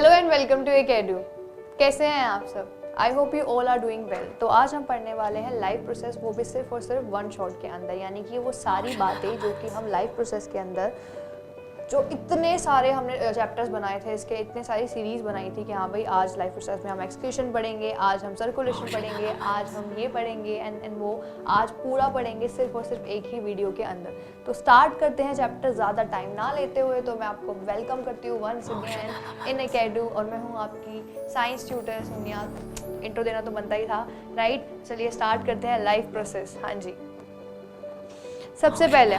Hello and welcome to एकेडू। कैसे हैं आप सब? I hope you all are doing well. तो आज हम पढ़ने वाले हैं लाइफ प्रोसेस, वो भी सिर्फ और सिर्फ वन शॉट के अंदर, यानी कि वो सारी बातें जो कि हम लाइफ प्रोसेस के अंदर, जो इतने सारे हमने चैप्टर्स बनाए थे, इसके इतने सारी सीरीज़ बनाई थी कि हाँ भाई आज लाइफ प्रोसेस में हम एक्सक्रीशन पढ़ेंगे, आज हम सर्कुलेशन पढ़ेंगे, आज हम ये पढ़ेंगे एंड वो आज पूरा पढ़ेंगे सिर्फ और सिर्फ एक ही वीडियो के अंदर। तो स्टार्ट करते हैं चैप्टर ज़्यादा टाइम ना लेते हुए। तो मैं आपको वेलकम करती हूँ वंस अगेन इन एकेडू, और मैं हूँ आपकी साइंस ट्यूटर सोनिया। इंट्रो देना तो बनता ही था, राइट? चलिए स्टार्ट करते हैं लाइफ प्रोसेस। हाँ जी, सबसे पहले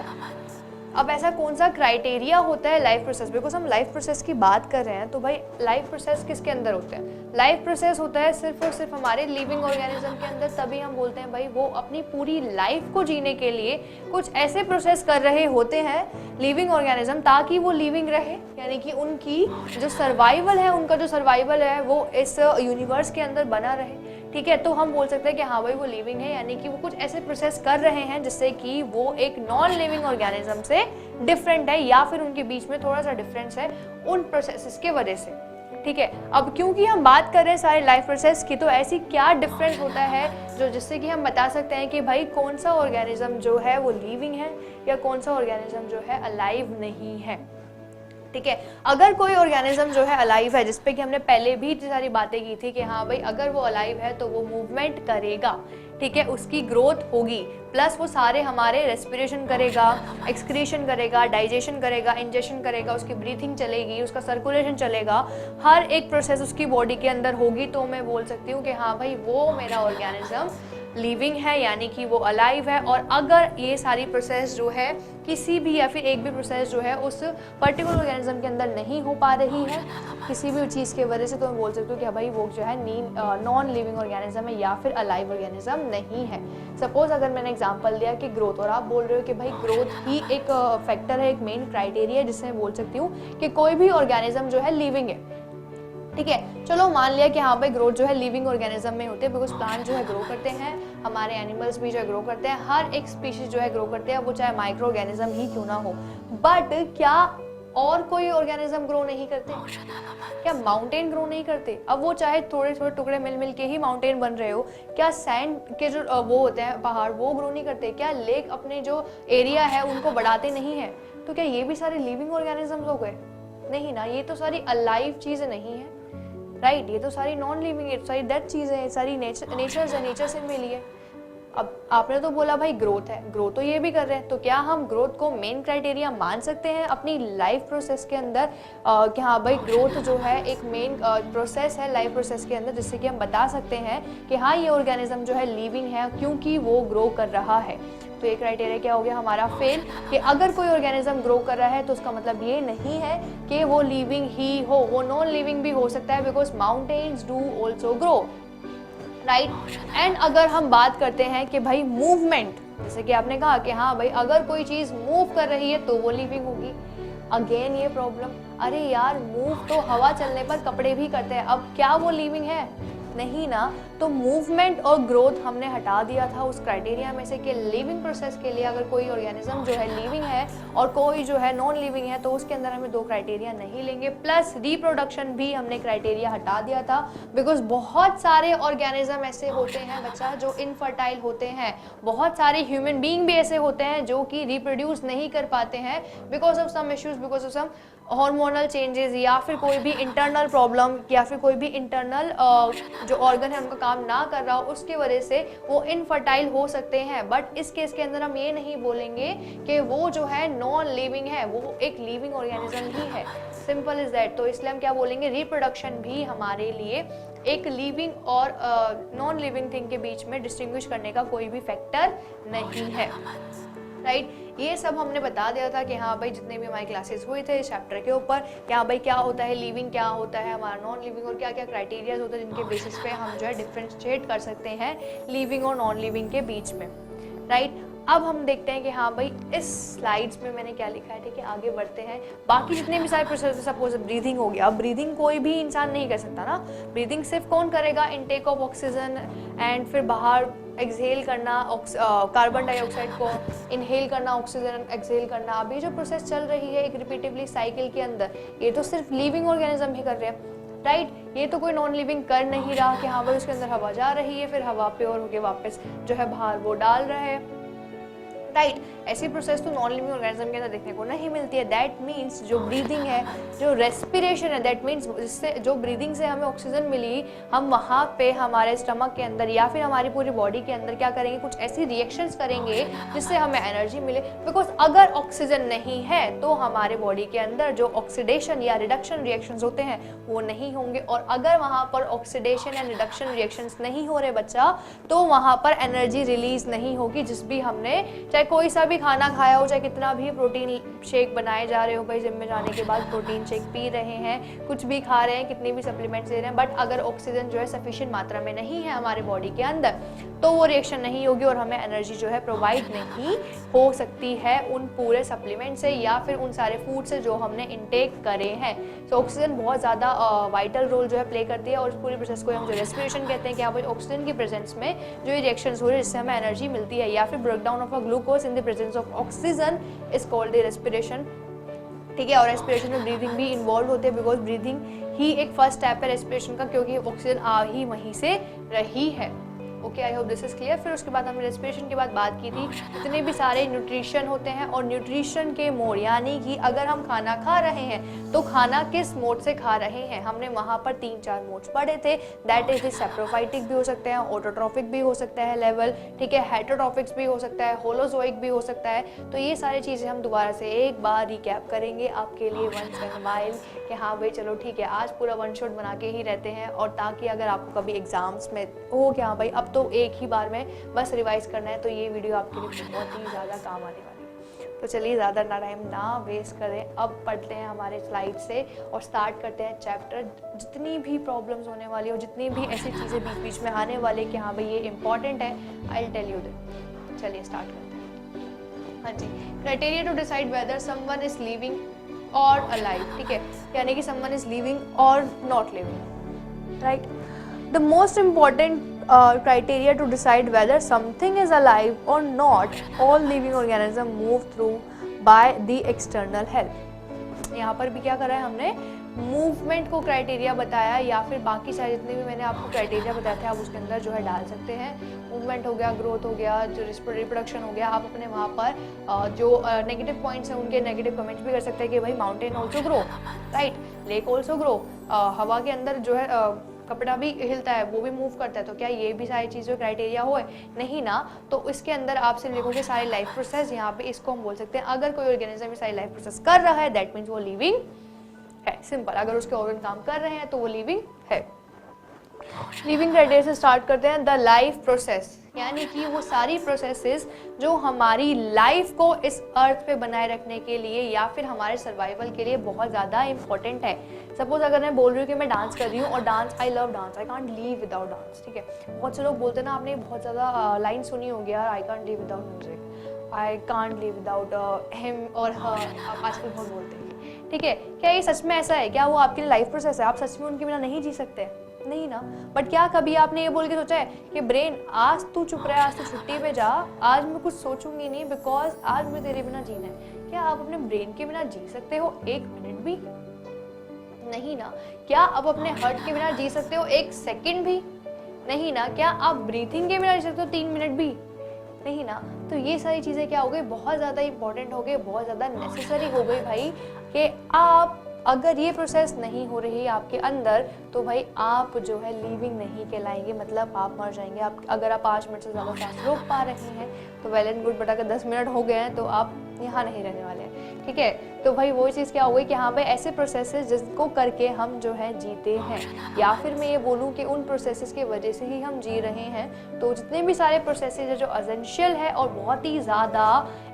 अब ऐसा कौन सा क्राइटेरिया होता है लाइफ प्रोसेस? बिकॉज हम लाइफ प्रोसेस की बात कर रहे हैं, तो भाई लाइफ प्रोसेस किसके अंदर होते हैं? लाइफ प्रोसेस होता है सिर्फ और सिर्फ हमारे लिविंग ऑर्गेनिज्म के अंदर। तभी हम बोलते हैं भाई वो अपनी पूरी लाइफ को जीने के लिए कुछ ऐसे प्रोसेस कर रहे होते हैं लिविंग ऑर्गेनिज्म, ताकि वो लिविंग रहे, यानी कि उनकी जो सर्वाइवल है, उनका जो सर्वाइवल है वो इस यूनिवर्स के अंदर बना रहे। ठीक है, तो हम बोल सकते हैं कि हाँ भाई वो लिविंग है, यानी कि वो कुछ ऐसे प्रोसेस कर रहे हैं जिससे कि वो एक नॉन लिविंग ऑर्गेनिज्म से डिफरेंट है, या फिर उनके बीच में थोड़ा सा डिफरेंस है उन प्रोसेसेस के वजह से। ठीक है, अब क्योंकि हम बात कर रहे हैं सारे लाइफ प्रोसेस की, तो ऐसी क्या डिफरेंस होता है जो जिससे कि हम बता सकते हैं कि भाई कौन सा ऑर्गेनिज्म जो है वो लिविंग है या कौन सा ऑर्गेनिज्म जो है अलाइव नहीं है। ठीक है, अगर कोई ऑर्गेनिज्म जो है अलाइव है, जिसपे कि हमने पहले भी इतनी सारी बातें की थी कि हाँ भाई अगर वो अलाइव है तो वो मूवमेंट करेगा, ठीक है, उसकी ग्रोथ होगी, प्लस वो सारे हमारे रेस्पिरेशन करेगा, एक्सक्रीशन करेगा, डाइजेशन करेगा, इंजेक्शन करेगा, उसकी ब्रीथिंग चलेगी, उसका सर्कुलेशन चलेगा, हर एक प्रोसेस उसकी बॉडी के अंदर होगी, तो मैं बोल सकती हूँ कि हाँ भाई वो मेरा ऑर्गेनिज्म लिविंग है, यानी कि वो अलाइव है। और अगर ये सारी प्रोसेस जो है किसी भी या फिर एक भी प्रोसेस जो है उस पर्टिकुलर ऑर्गेनिज्म के अंदर नहीं हो पा रही है किसी भी चीज़ की वजह से, तो मैं बोल सकती हूँ कि भाई वो जो है नॉन लिविंग ऑर्गेनिज्म है या फिर अलाइव ऑर्गेनिज्म नहीं है। सपोज अगर मैंने एग्जांपल दिया कि ग्रोथ, और आप बोल रहे हो कि भाई ग्रोथ ही एक फैक्टर है, एक मेन क्राइटेरिया जिससे मैं बोल सकती हूँ कि कोई भी ऑर्गेनिज्म जो है लिविंग है। ठीक है, चलो मान लिया कि हाँ भाई ग्रोथ जो है लिविंग ऑर्गेनिज्म में होते हैं, बिकॉज प्लांट जो है ग्रो करते हैं, हमारे एनिमल्स भी जो है ग्रो करते हैं, हर एक स्पीशीज जो है ग्रो करते हैं, वो चाहे माइक्रो ऑर्गेनिज्म ही क्यों ना हो। बट क्या और कोई ऑर्गेनिज्म ग्रो नहीं करते? क्या माउंटेन ग्रो नहीं करते? अब वो चाहे थोड़े थोड़े टुकड़े मिल मिल के ही माउंटेन बन रहे हो, क्या सैंड के जो वो होते हैं पहाड़, वो ग्रो नहीं करते? क्या लेक अपने जो एरिया है उनको बढ़ाते नहीं है? तो क्या ये भी सारे लिविंग ऑर्गेनिजम्स हो गए? नहीं ना, ये तो सारी अलाइव चीजें नहीं है, राइट? ये तो सारी नॉन लिविंग है, सारी डेड चीजें हैं, सारी नेचर से नेचर से मिली है। अब आपने तो बोला भाई ग्रोथ है, ग्रोथ तो ये भी कर रहे हैं, तो क्या हम ग्रोथ को मेन क्राइटेरिया मान सकते हैं अपनी लाइफ प्रोसेस के अंदर कि हाँ भाई ग्रोथ जो है एक मेन प्रोसेस है लाइफ प्रोसेस के अंदर, जिससे कि हम बता सकते हैं कि हाँ ये ऑर्गेनिज्म जो है लिविंग है क्योंकि वो ग्रो कर रहा है? तो ये क्राइटेरिया क्या हो गया हमारा? फेल। कि अगर कोई ऑर्गेनिज्म ग्रो कर रहा है तो उसका मतलब ये नहीं है कि वो लिविंग ही हो, वो नॉन लिविंग भी हो सकता है, because mountains do also grow, right? And अगर हम बात करते हैं कि भाई मूवमेंट, जैसे कि आपने कहा कि हाँ भाई अगर कोई चीज़ मूव कर रही है तो वो लिविंग होगी। अगेन ये प्रॉब्लम, अरे यार मूव तो हवा चलने पर कपड़े भी करते हैं, अब क्या वो लिविंग है? नहीं ना। तो मूवमेंट और ग्रोथ हमने हटा दिया था उस क्राइटेरिया में से कि लिविंग प्रोसेस के लिए अगर कोई ऑर्गेनिज्म जो है लिविंग है और कोई जो है नॉन लिविंग है, तो उसके अंदर हमें दो क्राइटेरिया नहीं लेंगे। प्लस रिप्रोडक्शन भी हमने क्राइटेरिया हटा दिया था, बिकॉज बहुत सारे ऑर्गेनिज्म ऐसे होते हैं बच्चा जो इनफर्टाइल होते हैं, बहुत सारे ह्यूमन बीइंग भी ऐसे होते हैं जो कि रिप्रोड्यूस नहीं कर पाते हैं because of some issues, because of some hormonal changes, या फिर कोई भी इंटरनल प्रॉब्लम, या फिर कोई भी इंटरनल जो ऑर्गन है उनका काम ना कर रहा हो, उसकी वजह से वो इनफर्टाइल हो सकते हैं। बट इस केस के अंदर हम ये नहीं बोलेंगे कि वो जो है नॉन लिविंग है, वो एक लिविंग ऑर्गेनिज्म ही है, सिंपल इज दैट। तो इसलिए हम क्या बोलेंगे, रिप्रोडक्शन भी हमारे लिए एक लिविंग और नॉन लिविंग थिंग के बीच में डिस्टिंग्विश करने का कोई भी फैक्टर नहीं है, राइट? ये सब हमने बता दिया था कि हाँ भाई जितने भी हमारी क्लासेस हुए थे इस चैप्टर के ऊपर, कि हाँ भाई क्या होता है लिविंग, क्या होता है हमारा नॉन लिविंग, और क्या क्या क्राइटेरियाज होते हैं जिनके बेसिस पे हम जो है डिफ्रेंशिएट कर सकते हैं लिविंग और नॉन लिविंग के बीच में, राइट? अब हम देखते हैं कि हाँ भाई इस स्लाइड्स में मैंने क्या लिखा है। ठीक है, आगे बढ़ते हैं। बाकी जितने भी सारे प्रोसेस, सपोज ब्रीदिंग हो गया, अब ब्रीदिंग कोई भी इंसान नहीं कर सकता ना, ब्रीदिंग सिर्फ कौन करेगा? इनटेक ऑफ ऑक्सीजन एंड फिर बाहर एक्सहेल करना कार्बन डाइऑक्साइड को, इनहेल करना ऑक्सीजन, एक्सहेल करना। अब ये जो प्रोसेस चल रही है एक रिपीटिवली साइकिल के अंदर, ये तो सिर्फ लिविंग ऑर्गेनिज्म ही कर रहे हैं। राइट। ये तो कोई नॉन लिविंग कर नहीं रहा कि हाँ भाई उसके अंदर हवा जा रही है, फिर हवा प्योर होके वापस जो है बाहर वो डाल रहा है, राइट। ऐसी प्रोसेस तो नॉन लिविंग ऑर्गेनिज्म के अंदर देखने को नहीं मिलती है। दैट मीन्स जो ब्रीदिंग है, जो रेस्पिरेशन है, दैट मीन्स जिससे जो ब्रीदिंग से हमें ऑक्सीजन मिली, हम वहाँ पे हमारे स्टमक के अंदर या फिर हमारी पूरी बॉडी के अंदर क्या करेंगे, कुछ ऐसी रिएक्शंस करेंगे जिससे हमें एनर्जी मिले। बिकॉज अगर ऑक्सीजन नहीं है तो हमारे बॉडी के अंदर जो ऑक्सीडेशन या रिडक्शन रिएक्शंस होते हैं वो नहीं होंगे, और अगर वहाँ पर ऑक्सीडेशन या रिडक्शन रिएक्शंस नहीं हो रहे बच्चा, तो वहाँ पर एनर्जी रिलीज नहीं होगी। जिस भी हमने चाहे कोई सा भी खाना खाया हो, चाहे कितना भी प्रोटीन शेक बनाए जा रहे हो, भाई जिम में जाने के बाद प्रोटीन शेक पी रहे हैं, कुछ भी खा रहे हैं, कितनी भी सप्लीमेंट्स ले रहे हैं, बट अगर ऑक्सीजन जो है सफिशिएंट मात्रा में नहीं है हमारे बॉडी के अंदर, तो वो रिएक्शन नहीं होगी और हमें एनर्जी जो है प्रोवाइड नहीं हो सकती है उन पूरे सप्लीमेंट से या फिर उन सारे फूड से जो हमने इनटेक करे हैं। तो ऑक्सीजन बहुत ज़्यादा वाइटल रोल जो है प्ले करती है, और इस पूरी प्रोसेस को हम जो रेस्पिरेशन कहते हैं कि हाँ भाई ऑक्सीजन की प्रेजेंस में जो ये रिएक्शंस हो रही है जिससे हमें एनर्जी मिलती है, या फिर breakdown of a glucose in the presence of oxygen is called the respiration. ठीक है, और रेस्पिरेशन में ब्रीदिंग भी इन्वॉल्व होते हैं, बिकॉज ब्रीदिंग ही एक फर्स्ट स्टेप है रेस्पिरेशन का, क्योंकि ऑक्सीजन आ ही वहीं से रही है। Okay, I hope this is clear. फिर उसके बाद हमने रेस्पिरेशन के बाद बात की थी जितने भी सारे न्यूट्रिशन होते हैं और न्यूट्रिशन के मोड, यानी कि अगर हम खाना खा रहे हैं तो खाना किस मोड से खा रहे हैं। हमने वहाँ पर 3-4 मोड्स पढ़े थे, दैट इज सेप्रोफाइटिक भी हो सकते हैं, ऑटोट्रॉफिक भी हो सकता है लेवल, ठीक है, हेटेरोट्रॉफिक्स भी हो सकता है, होलोजोइक भी हो सकता है। तो ये सारी चीज़ें हम दोबारा से एक बार रिकैप करेंगे आपके लिए वंस इन वाइल कि हाँ भाई चलो ठीक है, आज पूरा वन शॉट बना के ही रहते हैं, और ताकि अगर आपको कभी एग्जाम्स में हो कि हाँ भाई अब तो एक ही बार में बस रिवाइज करना है, तो ये वीडियो आपके लिए बहुत ही ज़्यादा काम आने वाली है। तो चलिए ज़्यादा ना टाइम ना वेस्ट करें, अब पढ़ते हैं हमारे स्लाइड से और स्टार्ट करते हैं चैप्टर। जितनी भी प्रॉब्लम्स होने वाली और जितनी भी ऐसी चीज़ें बीच बीच में आने वाले कि हाँ भाई ये इंपॉर्टेंट है, I will tell you that. चलिए स्टार्ट करते हैं। हाँ जी, criteria to decide whether someone is living or alive, ठीक है, यानी कि someone is living or not living, right. The most important criteria to decide whether something is alive or not, all living organism move through by the external help। यहाँ पर भी क्या करा है हमने, मूवमेंट को क्राइटेरिया बताया, या फिर बाकी सारे जितने भी मैंने आपको क्राइटेरिया बताए थे आप उसके अंदर जो है डाल सकते हैं। मूवमेंट हो गया, ग्रोथ हो गया, जो रिप्रोडक्शन हो गया, आप अपने वहाँ पर जो नेगेटिव पॉइंट्स हैं उनके नेगेटिव कमेंट्स भी कर सकते हैं कि भाई mountain also grow, right, lake also grow, हवा के अंदर जो है कपड़ा भी हिलता है, वो भी मूव करता है, तो क्या ये भी सारी चीज़ें क्राइटेरिया हो नहीं ना। तो इसके अंदर आप सिर्फ लिखोगे सारी लाइफ प्रोसेस, यहाँ पे इसको हम बोल सकते हैं अगर कोई ऑर्गेनिज्म सारी लाइफ प्रोसेस कर रहा है दैट मीन्स वो लिविंग है, सिंपल। अगर उसके ऑर्गन काम कर रहे हैं तो वो लिविंग है। लिविंग क्राइटेरिया से स्टार्ट करते हैं। द लाइफ प्रोसेस, यानी कि वो सारी प्रोसेसेस जो हमारी लाइफ को इस अर्थ पे बनाए रखने के लिए या फिर हमारे सर्वाइवल के लिए बहुत ज़्यादा इंपॉर्टेंट है। सपोज अगर मैं बोल रही हूँ कि मैं डांस कर रही हूँ और dance, I love dance, I can't leave without dance, ठीक है। बहुत से लोग बोलते हैं ना, आपने बहुत ज़्यादा लाइन सुनी होगी यार, I can't leave without music, I can't live without him और हर, आप आजकल बहुत बोलते हैं, ठीक है। क्या ये सच में ऐसा है? क्या वो आपके लिए लाइफ प्रोसेस है? आप सच में उनके बिना नहीं जी सकते? नहीं ना। बट क्या कभी आपने ये बोल के सोचा है कि ब्रेन आज तू चुप रहा है, आज तू छुट्टी पे जा, आज मैं कुछ सोचूंगी नहीं बिकॉज आज मुझे तेरे बिना जीना है। क्या आप अपने ब्रेन के बिना जी सकते हो 1 मिनट भी? नहीं ना। क्या आप अपने हार्ट के बिना जी सकते हो 1 सेकंड भी? नहीं ना। क्या आप ब्रीथिंग के बिना जी सकते हो 3 मिनट भी? नहीं ना। तो ये सारी चीज़ें क्या हो गई, बहुत ज़्यादा इंपॉर्टेंट हो गई, बहुत ज़्यादा नेसेसरी हो गई भाई, कि आप अगर ये प्रोसेस नहीं हो रही आपके अंदर तो भाई आप जो है लिविंग नहीं कहलाएंगे, मतलब आप मर जाएंगे। आप अगर आप 5 मिनट से ज़्यादा सांस रोक पा रहे हैं तो वेल एंड गुड, बट अगर 10 मिनट हो गए हैं तो आप यहाँ नहीं रहने वाले हैं, ठीक है। तो भाई वो चीज़ क्या हो गई कि हाँ भाई ऐसे प्रोसेसेस जिसको करके हम जो है जीते हैं, या फिर मैं ये बोलूँ कि उन प्रोसेसेस की वजह से ही हम जी रहे हैं। तो जितने भी सारे प्रोसेसेस है जो एसेंशियल है और बहुत ही ज़्यादा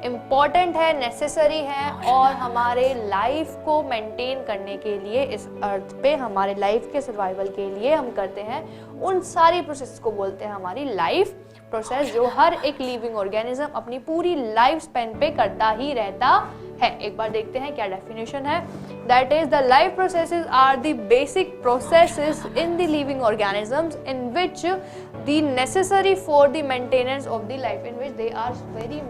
इम्पॉर्टेंट है, नेसेसरी है, और हमारे लाइफ को मेंटेन करने के लिए इस अर्थ पे हमारे लाइफ के सर्वाइवल के लिए हम करते हैं, उन सारी प्रोसेस को बोलते हैं हमारी लाइफ प्रोसेस, जो हर एक लिविंग ऑर्गेनिज्म अपनी पूरी लाइफ स्पेन पे करता ही रहता है। एक बार देखते हैं क्या डेफिनेशन है। That is the life processes are the basic processes in the living organisms in which the necessary for the maintenance of the life, in which they are very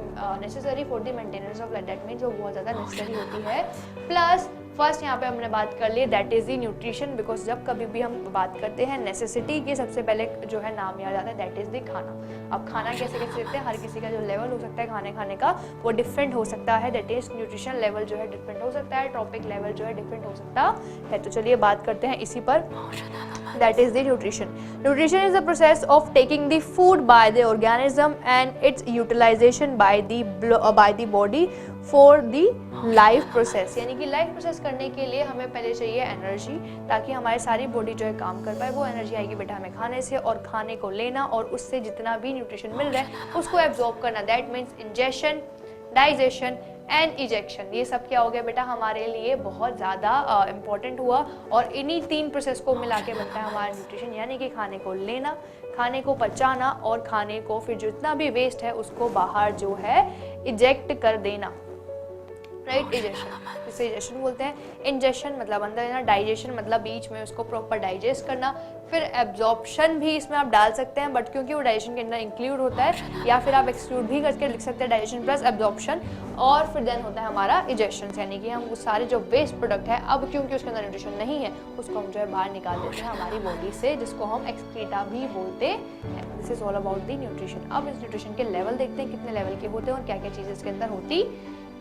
necessary for the maintenance of life. That means जो बहुत ज़्यादा necessary होती है, plus first यहाँ पे हमने बात कर ली that is the nutrition, because जब कभी भी हम बात करते हैं नेसेसिटी की सबसे पहले जो है नाम याद आता है दैट इज़ द खाना। अब खाना कैसे कैसे लेते हैं, हर किसी का जो लेवल हो सकता है खाने खाने का वो डिफरेंट हो सकता है, दैट इज न्यूट्रिशन लेवल जो है डिफरेंट हो सकता है, ट्रॉपिक लेवल जो है डिफरेंट हो सकता है। तो चलिए बात करते हैं इसी पर, that is the nutrition. Nutrition is the process of taking the food by the organism and its utilization by the body for the life process। यानी कि लाइफ प्रोसेस करने के लिए हमें पहले चाहिए एनर्जी, ताकि हमारी सारी बॉडी जो है काम कर पाए। वो एनर्जी आएगी बेटा हमें खाने से, और खाने को लेना और उससे जितना भी न्यूट्रिशन मिल रहा है उसको एब्जॉर्ब करना, that means ingestion, digestion and ejection. ये सब क्या हो गया बेटा हमारे लिए बहुत ज़्यादा इम्पॉर्टेंट हुआ, और इन्हीं 3 प्रोसेस को मिला के बनता है हमारा न्यूट्रिशन, यानी कि खाने को लेना, खाने को पचाना और खाने को फिर जितना भी वेस्ट है उसको बाहर जो है इजेक्ट कर देना, राइट। इजेशन, जिसे इजेशन बोलते हैं। इंजेशन मतलब अंदर लेना, डाइजेशन मतलब बीच में उसको प्रॉपर डाइजेस्ट करना, फिर एब्जॉर्प्शन भी इसमें आप डाल सकते हैं बट क्योंकि वो डाइजेशन के अंदर इंक्लूड होता है, या फिर आप एक्सक्लूड भी करके लिख सकते हैं डाइजेशन प्लस एब्जॉर्प्शन, और फिर देन होता है हमारा इजेक्शन, यानी कि हम वो सारे जो वेस्ट प्रोडक्ट है अब क्योंकि उसके अंदर न्यूट्रिशन नहीं है उसको हम जो है बाहर निकाल देते हैं हमारी बॉडी से, जिसको हम एक्सक्रीटा भी बोलते हैं। This is all about the nutrition. अब इस न्यूट्रिशन के लेवल देखते हैं कितने लेवल के होते हैं और क्या क्या चीज़ें इसके अंदर होती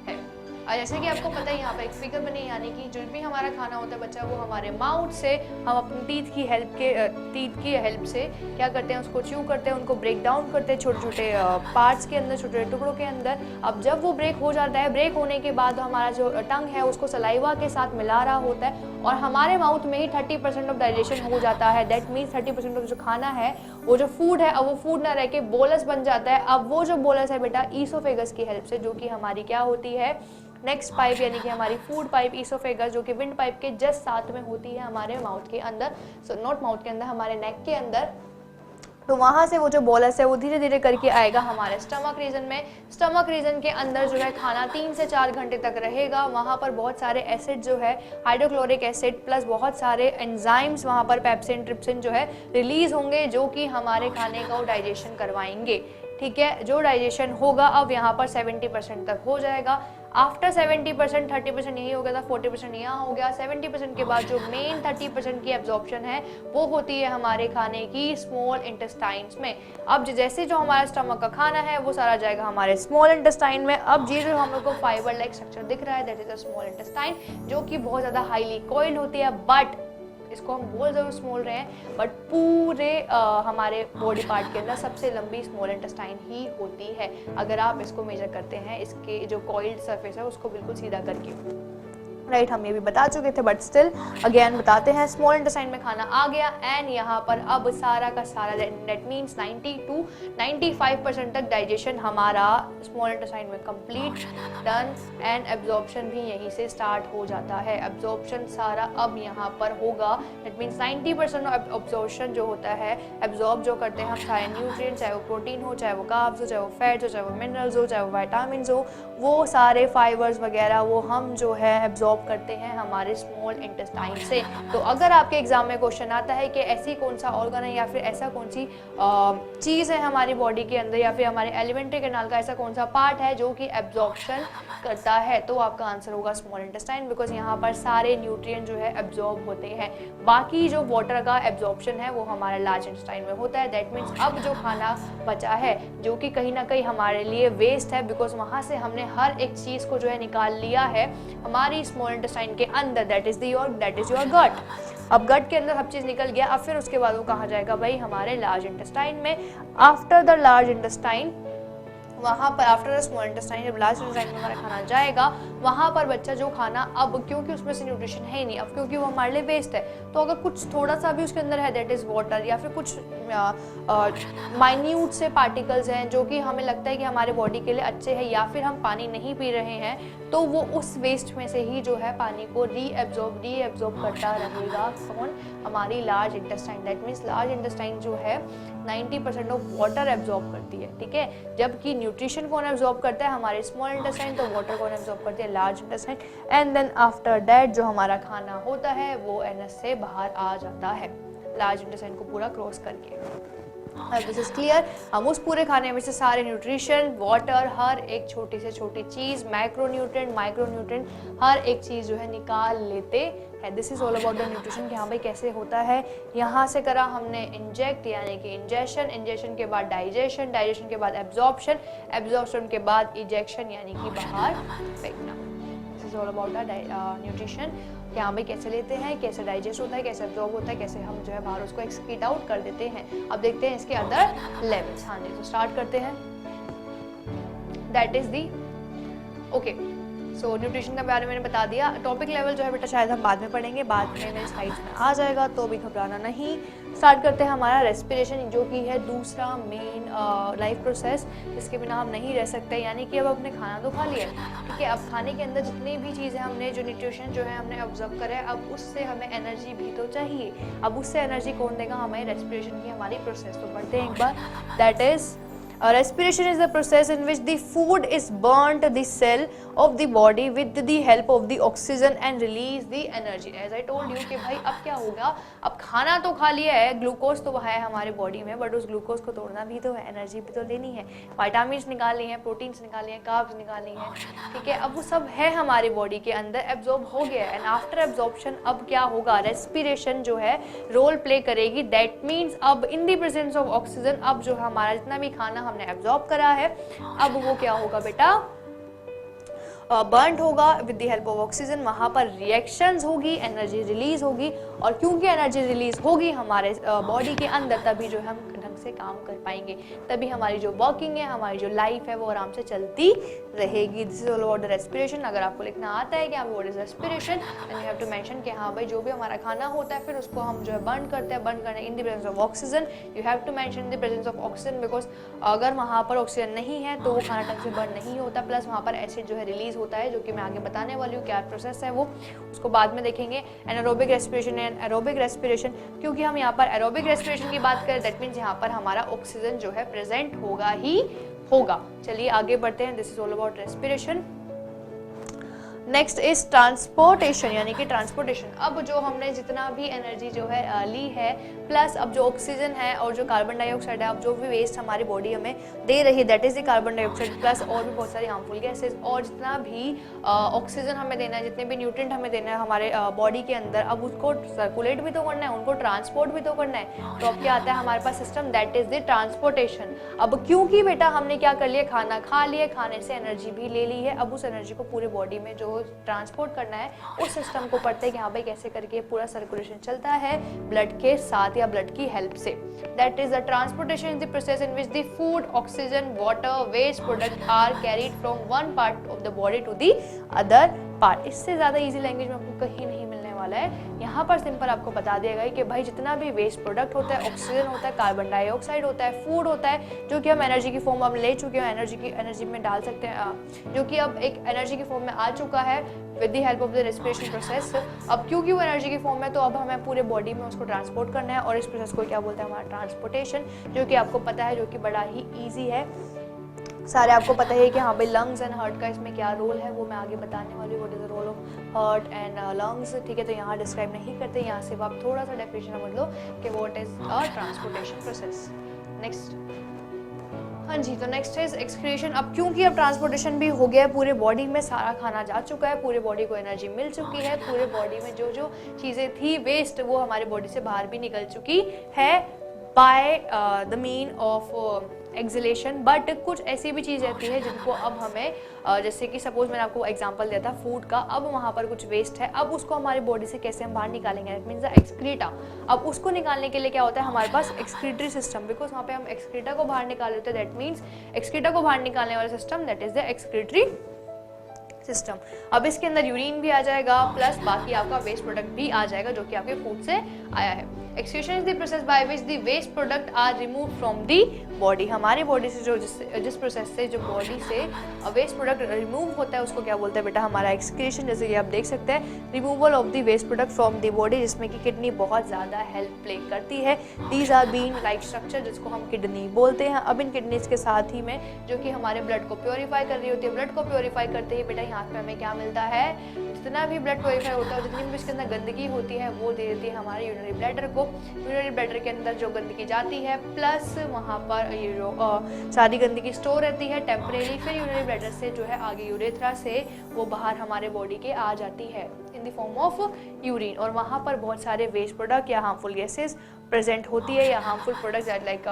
है। जैसे कि आपको पता है यहाँ पे एक फिगर बनी, यानी कि जो भी हमारा खाना होता है बच्चा वो हमारे माउथ से हम अपनी टीथ की हेल्प से क्या करते हैं, उसको च्यू करते हैं, उनको ब्रेक डाउन करते हैं छोटे छोटे पार्ट्स के अंदर, छोटे छोटे टुकड़ों के अंदर। अब जब वो ब्रेक हो जाता है, ब्रेक होने के बाद हमारा जो टंग है उसको सलाइवा के साथ मिला रहा होता है, और हमारे माउथ में ही 30% ऑफ डाइजेशन हो जाता है। दैट मीन्स 30% ऑफ जो खाना है, वो जो फूड है, अब वो फूड ना रह के बोलस बन जाता है। अब वो जो बोलस है बेटा ईसोफेगस की हेल्प से, जो कि हमारी क्या होती है नेक्स्ट पाइप, यानी कि हमारी फूड पाइप ईसोफेगस, जो कि विंड पाइप के जस्ट साथ में होती है हमारे माउथ के अंदर, नॉट माउथ के अंदर, हमारे नेक के अंदर। तो वहाँ से वो जो बोलस है वो धीरे धीरे करके आएगा हमारे स्टमक रीजन में। स्टमक रीजन के अंदर जो है खाना 3 से 4 घंटे तक रहेगा। वहाँ पर बहुत सारे एसिड जो है, हाइड्रोक्लोरिक एसिड प्लस बहुत सारे एंजाइम्स, वहाँ पर पेप्सिन, ट्रिप्सिन जो है रिलीज होंगे, जो कि हमारे खाने का डाइजेशन करवाएंगे। ठीक है, जो डाइजेशन होगा अब यहाँ पर 70% तक हो जाएगा। आफ्टर 70%, 30% यही हो गया था, 40% यहाँ हो गया। 70% के बाद जो मेन 30% की एब्जॉर्प्शन है वो होती है हमारे खाने की स्मॉल इंटेस्टाइन्स में। अब जैसे जो हमारा स्टमक का खाना है वो सारा जाएगा हमारे स्मॉल इंटेस्टाइन में। अब ये जो हम लोग को फाइबर लाइक स्ट्रक्चर दिख रहा है that is a small intestine, जो कि बहुत ज़्यादा हाईली कॉइल्ड होती है, बट इसको हम बोल जरूर स्मॉल रहे हैं, बट पूरे हमारे बॉडी पार्ट के अंदर सबसे लंबी स्मॉल इंटेस्टाइन ही होती है, अगर आप इसको मेजर करते हैं इसके जो कॉइल्ड सरफेस है उसको बिल्कुल सीधा करके। राइट, हम ये भी बता चुके थे बट स्टिल अगेन बताते हैं। स्मॉल इंटेस्टाइन में खाना आ गया एंड यहाँ पर अब सारा का सारा दैट मीन्स 90 to 95% तक डाइजेशन हमारा स्मॉल इंटेस्टाइन में कंप्लीट डन, एंड एब्जॉर्प्शन भी यहीं से स्टार्ट हो जाता है। एब्जॉर्प्शन सारा अब यहाँ पर होगा, दैट मीन्स 90% ऑफ एब्जॉर्प्शन जो होता है, एब्जॉर्ब जो करते हैं हम सारे न्यूट्रिएंट्स, चाहे वो प्रोटीन हो, चाहे वो कार्ब्स हो, चाहे वो फैट्स हो, चाहे वो मिनरल्स हो, चाहे वो विटामिन्स हो, वो सारे फाइबर्स वगैरह वो हम जो है एब्जॉर्ब करते हैं हमारे स्मॉल इंटेस्टाइन से। तो अगर आपके एग्जाम में क्वेश्चन आता है कि ऐसी कौन सा ऑर्गन है या फिर ऐसा कौन सी चीज़ है हमारी बॉडी के अंदर या फिर हमारे एलिमेंट्री कैनाल का ऐसा कौन सा पार्ट है जो कि एब्जॉर्प्शन करता है, तो आपका आंसर होगा स्मॉल इंटेस्टाइन, बिकॉज यहाँ पर सारे न्यूट्रिएंट जो है एब्जॉर्ब होते हैं। बाकी जो वाटर का एब्जॉर्प्शन है वो हमारे लार्ज इंटेस्टाइन में होता है। दैट मीन्स अब जो खाना बचा है जो कि कहीं ना कहीं हमारे लिए वेस्ट है, बिकॉज वहाँ से हमने हर एक चीज़ को जो है निकाल लिया है हमारी स्मॉल इंटेस्टाइन के अंदर, दैट इज योर गट। अब गट के अंदर सब चीज़ निकल गया, अब फिर उसके बाद वो कहाँ जाएगा भाई हमारे लार्ज इंटेस्टाइन में। आफ्टर द लार्ज इंटेस्टाइन, वहाँ पर आफ्टर द स्मॉल इंटेस्टाइन जब लार्ज इंटेस्टाइन में हमारा खाना जाएगा, वहाँ पर बच्चा जो खाना अब क्योंकि उसमें से न्यूट्रिशन है ही नहीं, अब क्योंकि वो हमारे लिए वेस्ट है, तो अगर कुछ थोड़ा सा भी उसके अंदर है दैट इज़ वाटर, या फिर कुछ माइन्यूट से पार्टिकल्स हैं जो कि हमें लगता है कि हमारे बॉडी के लिए अच्छे हैं, या फिर हम पानी नहीं पी रहे हैं, तो वो उस वेस्ट में से ही जो है पानी को रीएब्जॉर्ब करता रहेगा कौन, हमारी large intestine. That means large intestine जो है 90% ऑफ वाटर एब्जॉर्ब करती है, ठीक है, जबकि न्यूट्रिशन कौन एब्जॉर्ब करता है हमारे स्मॉल इंटेस्टाइन, तो वाटर कौन एब्जॉर्ब करती है large intestine. And then after that जो हमारा खाना होता है वो एनएस से बाहर आ जाता है लार्ज इंटेस्टाइन को पूरा क्रॉस करके। This is clear. हम उस पूरे खाने में से सारे न्यूट्रिशन, वाटर, हर एक छोटी से छोटी चीज़, माइक्रोन्यूट्रेंट, माइक्रोन्यूट्रेंट, हर एक चीज़ जो है निकाल लेते हैं। This is all about the nutrition कि हाँ भाई कैसे होता है। यहाँ से करा हमने इंजेक्ट यानी कि इंजेक्शन, इंजेक्शन के बाद डाइजेशन, डाइजेशन के बाद एब्जॉर्प्शन, एब्जॉर्प्शन के बाद इजेक्शन यानी कि बाहर फेंकना। This is all about the nutrition कि हाँ भाई कैसे लेते हैं, कैसे डाइजेस्ट होता है, कैसे एब्जॉर्ब होता है, कैसे हम जो है बाहर उसको एक्सक्रीट आउट कर देते हैं। अब देखते हैं इसके अदर लेवल्स। हाँ जी, तो स्टार्ट करते हैं। That is the okay. So nutrition के बारे में मैंने बता दिया। टॉपिक लेवल जो है बेटा शायद हम बाद में पढ़ेंगे, बाद में मेरे स्लाइड्स में आ जाएगा, तो भी घबराना नहीं। स्टार्ट करते हैं हमारा रेस्पिरेशन, जो कि है दूसरा मेन लाइफ प्रोसेस, जिसके बिना हम नहीं रह सकते। यानी कि अब अपने खाना तो खा लिया, ठीक है, अब खाने के अंदर जितनी भी चीज़ें हमने जो न्यूट्रिशन जो है हमने ऑब्जर्व करा है, अब उससे हमें एनर्जी भी तो चाहिए। अब उससे एनर्जी कौन देगा? हमें रेस्पिरेशन की हमारी प्रोसेस। तो पढ़ते हैं एक बार। That is respiration is the process in which the food is burnt the cell of the body with the help of the oxygen and release the energy. As I told you कि भाई अब क्या होगा, अब खाना तो खा लिया है, ग्लूकोज तो है हमारे बॉडी में, बट उस ग्लूकोज को तोड़ना भी तो है, एनर्जी भी तो लेनी है, विटामिन निकालनी है, प्रोटीन्स निकालनी है, कार्ब्स निकालनी है, ठीक है। अब वो सब है हमारी बॉडी के अंदर, एब्जॉर्ब हो गया है। एंड आफ्टर एब्जॉर्प्शन अब क्या होगा? रेस्पिरेशन जो है रोल प्ले करेगी। दैट मीन्स अब इन द प्रेजेंस ऑफ ऑक्सीजन, अब जो हमारा जितना भी खाना हमने एब्जॉर्ब करा है, अब वो क्या होगा बेटा? बर्न होगा with the help of oxygen. वहाँ पर रिएक्शंस होगी, एनर्जी रिलीज होगी, और क्योंकि एनर्जी रिलीज होगी हमारे बॉडी के अंदर, तभी जो हम ढंग से काम कर पाएंगे, तभी हमारी जो वर्किंग है, हमारी जो लाइफ है, वो आराम से चलती रहेगी। This is all about the respiration. अगर आपको लिखना आता है कि हाँ what is respiration, then you have to mention कि हाँ भाई जो भी हमारा खाना होता है, फिर उसको हम जो है बर्न करते हैं, बर्न करने in the presence of oxygen. You have to mention the presence of oxygen, because अगर वहाँ पर ऑक्सीजन नहीं है तो वो खाना ढंग से बर्न नहीं होता, प्लस वहाँ पर एसिड जो है रिलीज होता है, जो कि मैं आगे बताने वाली हूँ क्या प्रोसेस है, वो उसको बाद में देखेंगे। Anaerobic respiration and aerobic respiration, क्योंकि हम यहाँ पर एरोबिक रेस्पिरेशन की बात करें, दैट मीन्स यहाँ पर हमारा ऑक्सीजन जो है प्रेजेंट होगा ही होगा। चलिए आगे बढ़ते हैं। This is all about respiration. Next is transportation, यानी कि ट्रांसपोर्टेशन। अब जो हमने जितना भी एनर्जी जो है ली है, प्लस अब जो ऑक्सीजन है और जो कार्बन डाइऑक्साइड है, अब जो भी वेस्ट हमारी बॉडी हमें दे रही है, that is the carbon dioxide, plus और भी बहुत सारी हार्मफुल गैसेज, और जितना भी ऑक्सीजन हमें देना है, जितने भी न्यूट्रिएंट हमें देना है हमारे बॉडी के अंदर, अब उसको सर्कुलेट भी तो करना है, उनको ट्रांसपोर्ट भी तो करना है। तो अब क्या आता है हमारे पास system, that is the transportation. अब क्योंकि बेटा हमने क्या कर लिया, खाना खा लिया, खाने से एनर्जी भी ले ली है, अब उस एनर्जी को पूरे बॉडी में जो ट्रांसपोर्ट करना है, उस सिस्टम को पढ़ते हैं कि हाँ भाई कैसे करके पूरा सर्कुलेशन चलता है ब्लड के साथ या ब्लड की हेल्प से। That is the transportation is the process in which the food, oxygen, water, waste product are carried from one part of the body to the other part. इससे ज़्यादा easy language में आपको कहीं नहीं मिलने वाला है। यहाँ पर सिंपल आपको बता दिया गया कि भाई जितना भी वेस्ट प्रोडक्ट होता है, ऑक्सीजन होता है, कार्बन डाइऑक्साइड होता है, फूड होता है, जो कि हम एनर्जी की फॉर्म में ले चुके हैं, एनर्जी में डाल सकते हैं, जो कि अब एक एनर्जी की फॉर्म में आ चुका है with the help of the respiration process. अब क्योंकि वो एनर्जी की फॉर्म में, तो अब हमें पूरे बॉडी में उसको ट्रांसपोर्ट करना है, और इस प्रोसेस को क्या बोलते हैं हमारा ट्रांसपोर्टेशन, जो कि आपको पता है, जो कि बड़ा ही ईजी है। सारे आपको पता है कि हाँ भाई लंग्स एंड हार्ट का इसमें क्या रोल है, वो मैं आगे बताने वाली हूँ, what is the role of heart and lungs, ठीक है। तो यहाँ डिस्क्राइब नहीं करते, यहाँ सिर्फ आप थोड़ा सा डेफिनेशन समझ लो कि what is a transportation process. Next, हाँ जी, तो नेक्स्ट इज एक्सक्रीशन। अब क्योंकि अब ट्रांसपोर्टेशन भी हो गया है, पूरे बॉडी में सारा खाना जा चुका है, पूरे बॉडी को एनर्जी मिल चुकी है, पूरे बॉडी में जो जो चीज़ें थी वेस्ट, वो हमारे बॉडी से बाहर भी निकल चुकी है by the mean of acceleration. But कुछ ऐसी भी चीज़ रहती है जिनको अब हमें जैसे कि सपोज मैंने आपको एग्जांपल दिया था फूड का, अब वहाँ पर कुछ वेस्ट है, अब उसको हमारी बॉडी से कैसे हम बाहर निकालेंगे, दैट मीन्स द एक्सक्रीटा। अब उसको निकालने के लिए क्या होता है हमारे पास एक्सक्रीटरी सिस्टम, बिकॉज वहाँ पे हम एक्सक्रीटा को बाहर निकाल लेते हैं, दैट मीन्स एक्सक्रीटा को बाहर निकालने वाला system, that is the excretory system. अब इसके अंदर यूरिन भी आ जाएगा, प्लस बाकी आपका वेस्ट प्रोडक्ट भी आ जाएगा जो कि आपके फूड से आया है। Excretion is the process by which the waste product are remove from the body. हमारे बॉडी से जो जिस प्रोसेस से जो बॉडी से वेस्ट प्रोडक्ट रिमूव होता है, उसको क्या बोलते हैं बेटा हमारा एक्सक्रीशन। जैसे कि आप देख सकते हैं, removal of the waste product from the body, जिसमें कि किडनी बहुत ज़्यादा हेल्प प्ले करती है। These are bean like structure, जिसको हम किडनी बोलते हैं। अब इन किडनीज के साथ ही में जो कि हमारे ब्लड को प्योरीफाई कर रही होती है, ब्लड को प्योरीफाई करते ही बेटा यहाँ पे हमें क्या मिलता है, जितना भी ब्लड प्योरीफाई होता है, जितनी भी इसके अंदर गंदगी होती है, वो दे देती है हमारे यूरिनरी ब्लैडर को, यूरिनरी ब्लैडर के अंदर जो गंदगी जाती है, प्लस वहाँ पर ये जो सारी गंदगी स्टोर रहती है टेम्परेरी, फिर यूरिनरी ब्लैडर से जो है आगे यूरेथ्रा से वो बाहर हमारे बॉडी के आ जाती है इन द फॉर्म ऑफ यूरिन। और वहाँ पर बहुत सारे वेस्ट प्रोडक्ट या हार्मफुल गैसेस प्रेजेंट होती है, या हार्मफुल प्रोडक्ट्स लाइक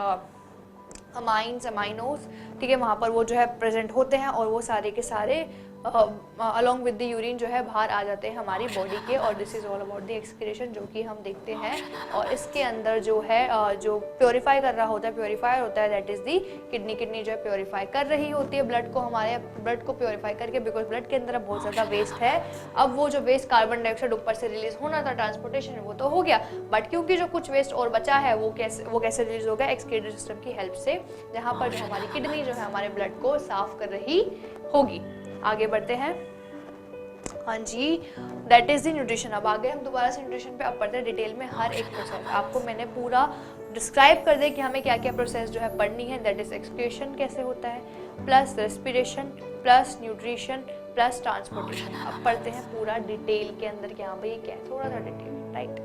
अमाइंस, अमाइनोस, ठीक है, वहाँ पर वो जो है प्रेजेंट होते हैं और वो सारे के सारे अलॉन्ग विद द यूरिन जो है बाहर आ जाते हैं हमारी बॉडी के। और this is all about the excretion जो कि हम देखते हैं। और इसके अंदर जो है जो प्योरीफाई कर रहा होता है, प्योरीफायर होता है, that is the kidney. Kidney जो है प्योरीफाई कर रही होती है ब्लड को, हमारे ब्लड को प्योरीफाई करके, बिकॉज ब्लड के अंदर बहुत ज़्यादा वेस्ट है। अब वो जो वेस्ट कार्बन डाइऑक्साइड ऊपर से रिलीज होना था ट्रांसपोर्टेशन, वो तो हो गया, बट क्योंकि जो कुछ वेस्ट और बचा है वो कैसे रिलीज होगा, एक्सक्रीटरी सिस्टम की हेल्प से, जहाँ पर जो हमारी किडनी जो है हमारे ब्लड को साफ कर रही होगी। आगे बढ़ते हैं। हाँ जी, दैट इज़ द न्यूट्रिशन। अब आगे हम दोबारा से न्यूट्रिशन पे अब पढ़ते हैं डिटेल में हर एक प्रोसेस। आपको मैंने पूरा डिस्क्राइब कर दिया कि हमें क्या क्या प्रोसेस जो है पढ़नी है। दैट इज एक्सक्रीशन कैसे होता है, plus respiration, plus nutrition, plus transportation. अब पढ़ते हैं पूरा डिटेल के अंदर कि हाँ भाई क्या है, थोड़ा सा डिटेल, राइट।